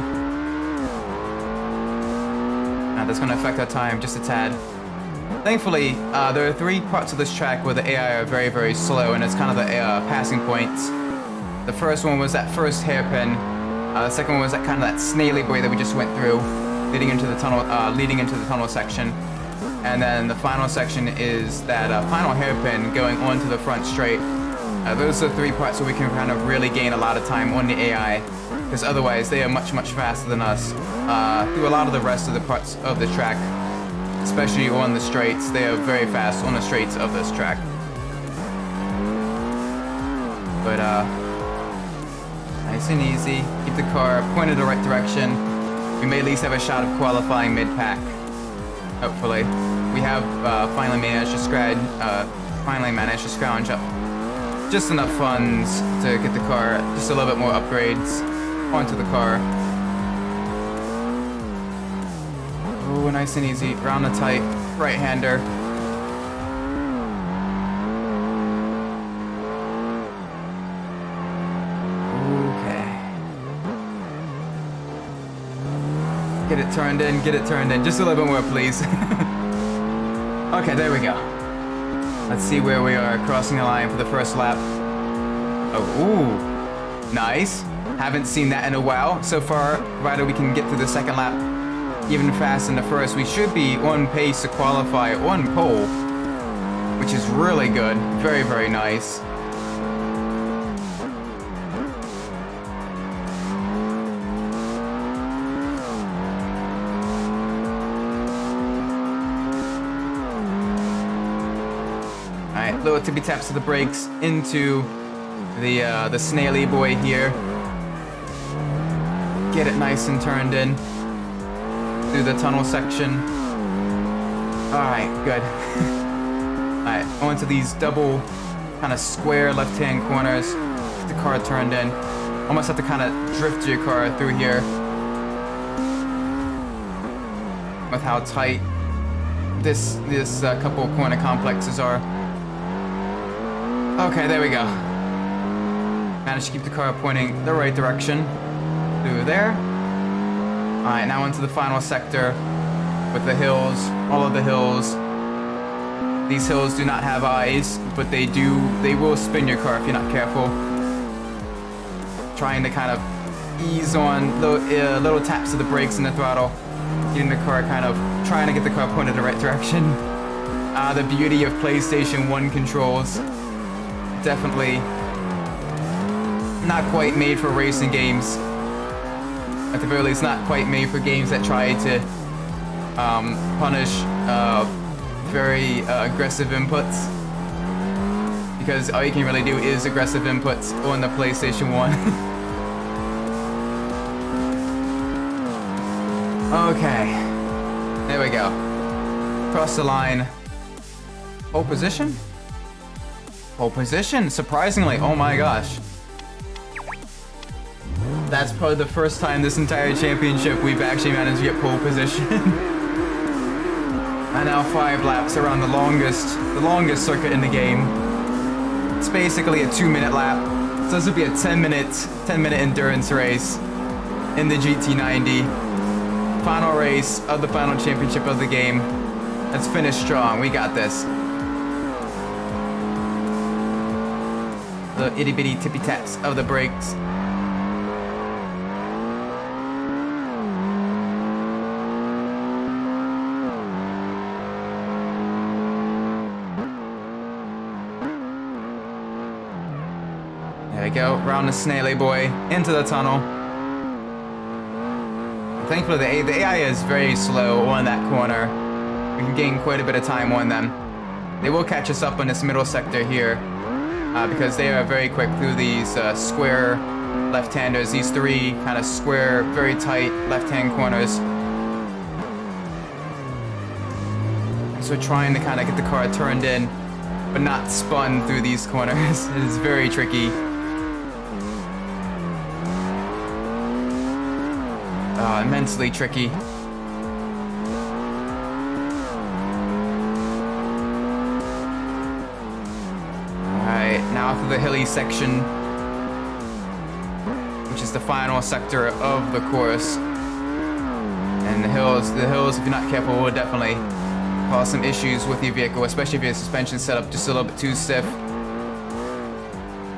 Now that's gonna affect our time just a tad. Thankfully, there are 3 parts of this track where the AI are very, very slow, and it's kind of the passing points. The first one was that first hairpin. The second one was that kind of that snaily boy that we just went through, leading into the tunnel section. And then the final section is that final hairpin going onto the front straight. Those are 3 parts where we can kind of really gain a lot of time on the AI, because otherwise they are much, much faster than us through a lot of the rest of the parts of the track. Especially on the straights, they are very fast on the straights of this track. But nice and easy. Keep the car pointed the right direction. We may at least have a shot of qualifying mid-pack. Hopefully, we have finally managed to scrounge up just enough funds to get the car just a little bit more upgrades onto the car. Oh, nice and easy. Round the tight right-hander. Okay. Get it turned in, get it turned in. Just a little bit more, please. Okay, there we go. Let's see where we are crossing the line for the first lap. Oh, ooh. Nice. Haven't seen that in a while. So far, provided we can get through the second lap even fast in the first, we should be on pace to qualify on pole, which is really good. Very, very nice. Alright, little tippy taps of the brakes into the snaily boy here. Get it nice and turned in through the tunnel section. Alright, good. Alright, onto these double kind of square left-hand corners. Get the car turned in. Almost have to kind of drift your car through here with how tight this couple corner complexes are. Okay, there we go. Managed to keep the car pointing the right direction through there. Alright, now into the final sector with the hills, all of the hills. These hills do not have eyes, but they will spin your car if you're not careful. Trying to kind of ease on little taps of the brakes and the throttle. Getting the car trying to get the car pointed the right direction. The beauty of PlayStation 1 controls. Definitely not quite made for racing games. At the very least, not quite made for games that try to punish very aggressive inputs. Because all you can really do is aggressive inputs on the PlayStation 1. Okay. There we go. Cross the line. Pole position? Pole position, surprisingly. Oh my gosh. That's probably the first time this entire championship we've actually managed to get pole position. And now 5 laps around the longest circuit in the game. It's basically a 2-minute lap. So this would be a 10-minute endurance race in the GT90. Final race of the final championship of the game. Let's finish strong. We got this. The itty bitty tippy taps of the brakes. There we go, round the snaily boy, into the tunnel. Thankfully the AI is very slow on that corner. We can gain quite a bit of time on them. They will catch us up on this middle sector here, because they are very quick through these square left-handers, these 3 kind of square, very tight left-hand corners. So trying to kind of get the car turned in, but not spun through these corners. It is very tricky. Immensely tricky. Alright, now through the hilly section, which is the final sector of the course. And the hills, if you're not careful, will definitely cause some issues with your vehicle, especially if your suspension set up just a little bit too stiff.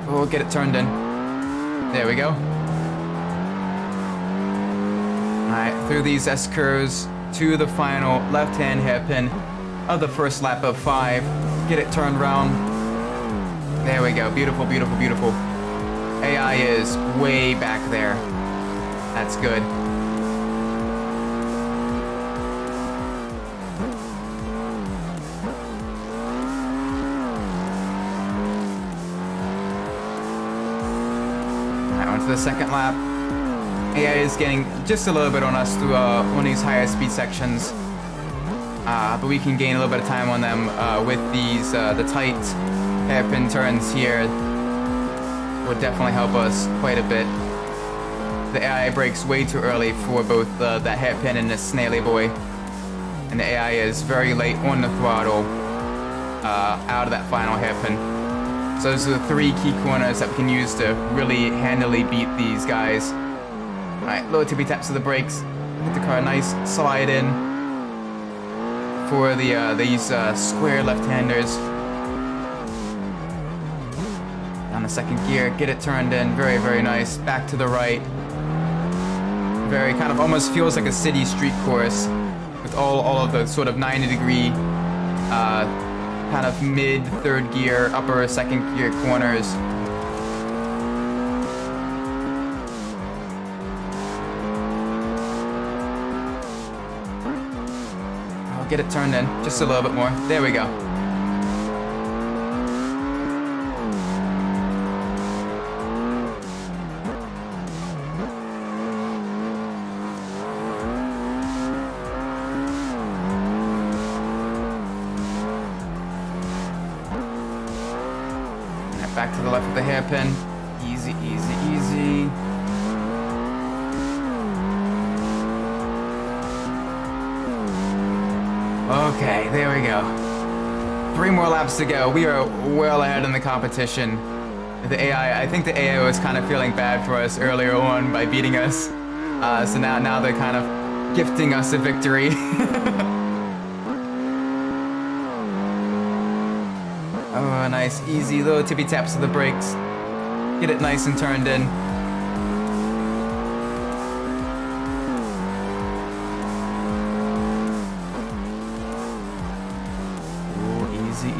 We'll get it turned in. There we go. Alright, through these S-curves to the final left-hand hairpin of the first lap of 5. Get it turned around. There we go. Beautiful, beautiful, beautiful. AI is way back there. That's good. Alright, on to the second lap. AI is getting just a little bit on us through on these higher speed sections, but we can gain a little bit of time on them with these the tight hairpin turns here. Would definitely help us quite a bit. The AI brakes way too early for both that hairpin and this snaily boy, and the AI is very late on the throttle out of that final hairpin. So those are the 3 key corners that we can use to really handily beat these guys. Alright, little tippy taps of the brakes. Get the car a nice slide in for these square left-handers. Down the second gear, get it turned in. Very, very nice. Back to the right. Very kind of almost feels like a city street course with all of the sort of 90-degree kind of mid third gear, upper second gear corners. Get it turned in just a little bit more. There we go. And back to the left with the hairpin. Easy, easy, easy. Okay, there we go. 3 more laps to go. We are well ahead in the competition. The AI, I think the AI was kind of feeling bad for us earlier on by beating us. So now they're kind of gifting us a victory. Oh, nice, easy little tippy taps of the brakes. Get it nice and turned in.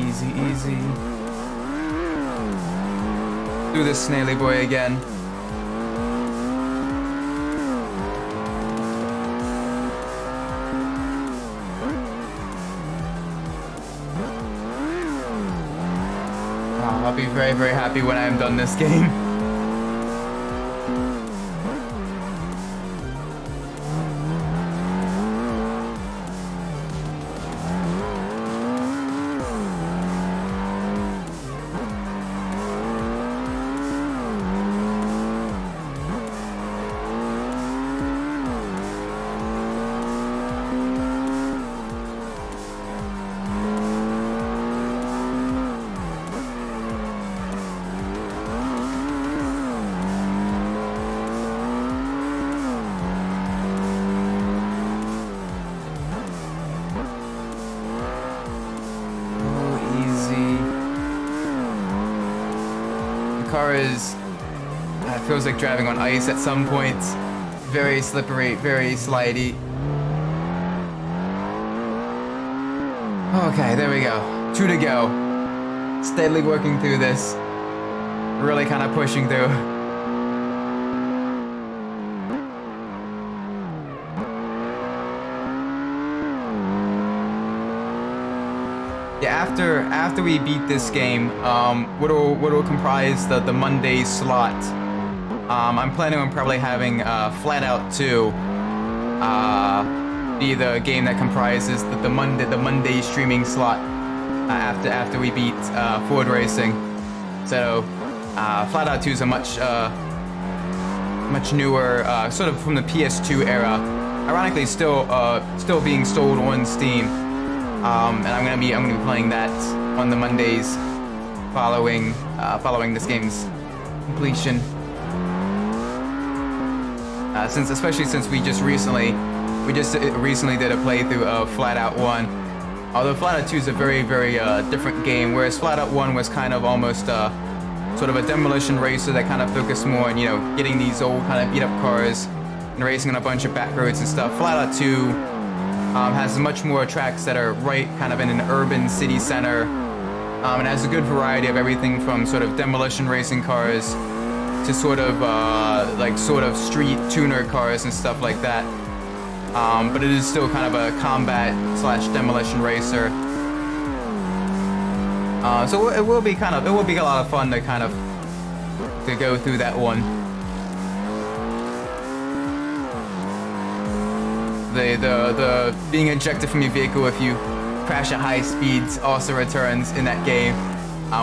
Easy, easy. Do this snaily boy again. Oh, I'll be very, very happy when I am done this game. car is feels like driving on ice at some points. Very slippery, very slidey. Okay, there we go. 2 to go. Steadily working through this. Really kind of pushing through. Yeah, after we beat this game, what'll comprise the Monday slot? I'm planning on probably having Flat Out 2 be the game that comprises the Monday streaming slot after we beat Ford Racing. So Flat Out 2 is a much newer, sort of from the PS2 era. Ironically, still being sold on Steam. And I'm gonna be playing that on the Mondays following this game's completion. Especially since we just recently did a playthrough of Flat Out 1. Although Flat Out 2 is a very, very different game, whereas Flat Out 1 was kind of almost sort of a demolition racer that kind of focused more on, getting these old kind of beat up cars and racing on a bunch of back roads and stuff. Flat Out 2 has much more tracks that are right kind of in an urban city center, and has a good variety of everything from sort of demolition racing cars to sort of street tuner cars and stuff like that. But it is still kind of a combat / demolition racer. So it will be a lot of fun to to go through that one. The being ejected from your vehicle if you crash at high speeds also returns in that game,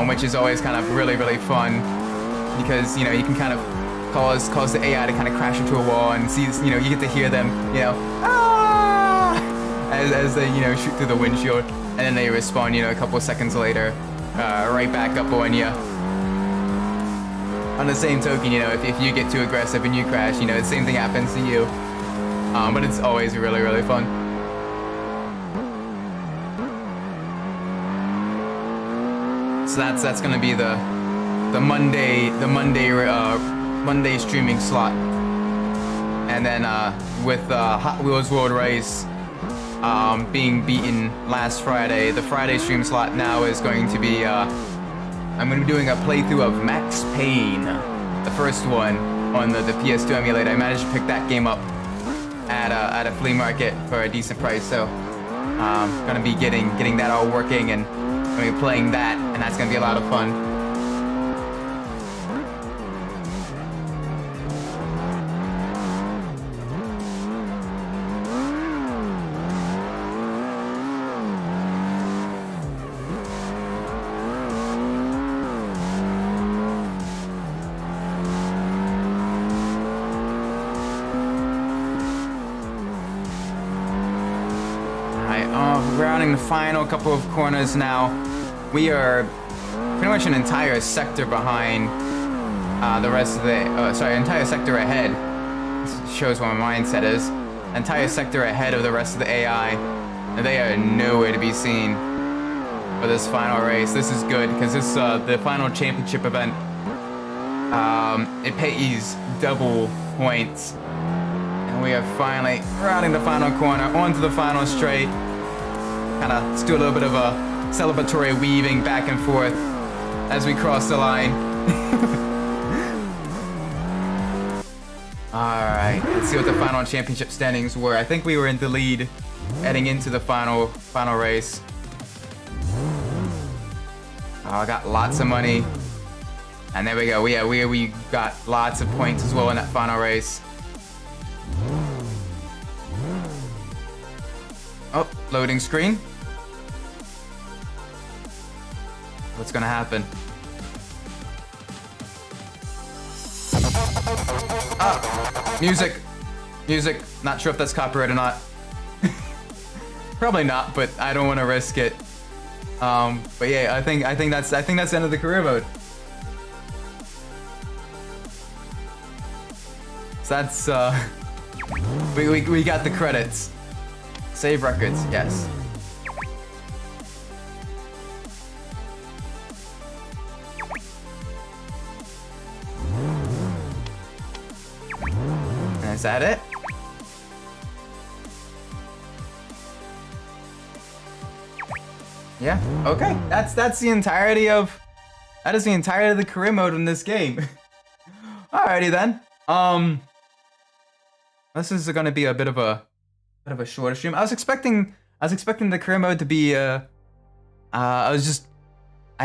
which is always kind of really, really fun, because you can kind of cause the AI to kind of crash into a wall and see, you get to hear them, as they shoot through the windshield, and then they respawn a couple seconds later, right back up on you. On the same token, if you get too aggressive and you crash, the same thing happens to you. But it's always really, really fun. So that's gonna be the Monday streaming slot, and then with Hot Wheels World Race being beaten last Friday, the Friday stream slot now is going to be I'm gonna be doing a playthrough of Max Payne, the first one on the PS2 emulator. I managed to pick that game up at a flea market for a decent price, so I'm gonna be getting that all working, and I'm gonna be playing that, and that's gonna be a lot of fun. Rounding the final couple of corners now. We are pretty much an entire sector behind the rest of the... entire sector ahead. This shows what my mindset is. Entire sector ahead of the rest of the AI. And they are nowhere to be seen for this final race. This is good, because this the final championship event. It pays double points. And we are finally rounding the final corner, onto the final straight. Kind of let's do a little bit of a celebratory weaving back and forth as we cross the line. Alright, let's see what the final championship standings were. I think we were in the lead heading into the final race. Oh, I got lots of money. And there we go. We got lots of points as well in that final race. Oh, loading screen. What's gonna happen? Ah, music. Not sure if that's copyright or not. Probably not, but I don't want to risk it. But yeah, I think that's the end of the career mode. So that's we got the credits. Save records, yes. Is that it? Yeah. Okay. That's the entirety of. That is the entirety of the career mode in this game. Alrighty then. This is gonna be a bit of a shorter stream. I was expecting the career mode to be I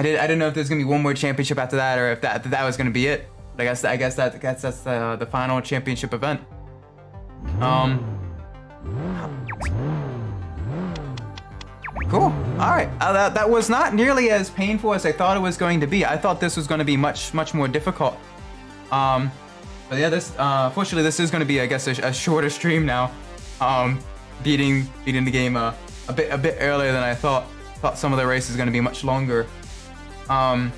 didn't know if there's gonna be one more championship after that, or if that was gonna be it. But I guess that's the final championship event. Cool. All right. That was not nearly as painful as I thought it was going to be. I thought this was going to be much more difficult. But yeah, fortunately this is going to be, I guess, a shorter stream now. Beating the game a bit earlier than I thought. Thought some of the race is going to be much longer. That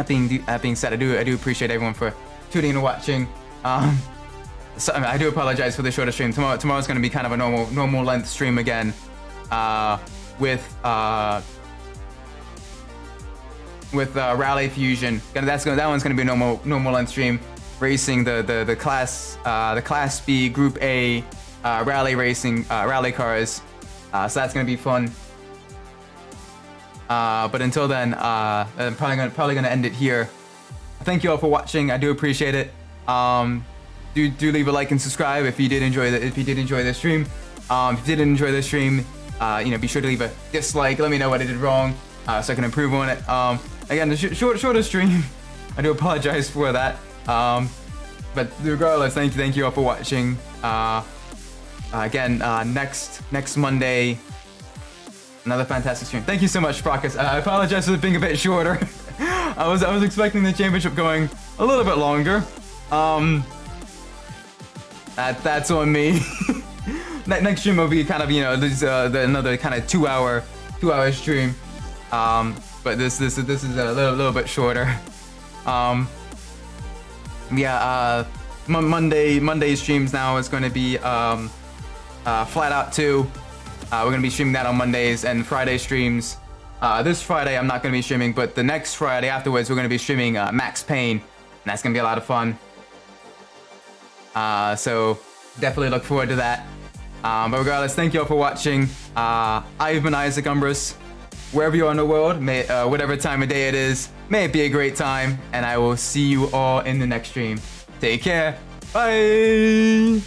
being said, I do appreciate everyone for tuning in and watching. So, I do apologize for the shorter stream. Tomorrow's going to be kind of a normal length stream again. With Rally Fusion. That one's gonna be a normal length stream, racing the class B Group A rally racing rally cars. So that's gonna be fun. But until then, I'm probably gonna end it here. Thank you all for watching. I do appreciate it. Do leave a like and subscribe if you did enjoy this stream. If you didn't enjoy this stream, be sure to leave a dislike. Let me know what I did wrong, so I can improve on it. Again, the shorter stream. I do apologize for that. But regardless, thank you all for watching. Again, next Monday, another fantastic stream. Thank you so much, Sprockets. I apologize for being a bit shorter. I was expecting the championship going a little bit longer. That's on me. Next stream will be kind of, another kind of two hour stream. But this is a little bit shorter. Monday streams now is going to be Flat Out 2. We're going to be streaming that on Mondays, and Friday streams. This Friday I'm not going to be streaming, but the next Friday afterwards we're going to be streaming Max Payne, and that's going to be a lot of fun. So definitely look forward to that. But regardless, thank you all for watching. I've been Isaac Umbras. Wherever you are in the world, whatever time of day it is, may it be a great time, and I will see you all in the next stream. Take care. Bye.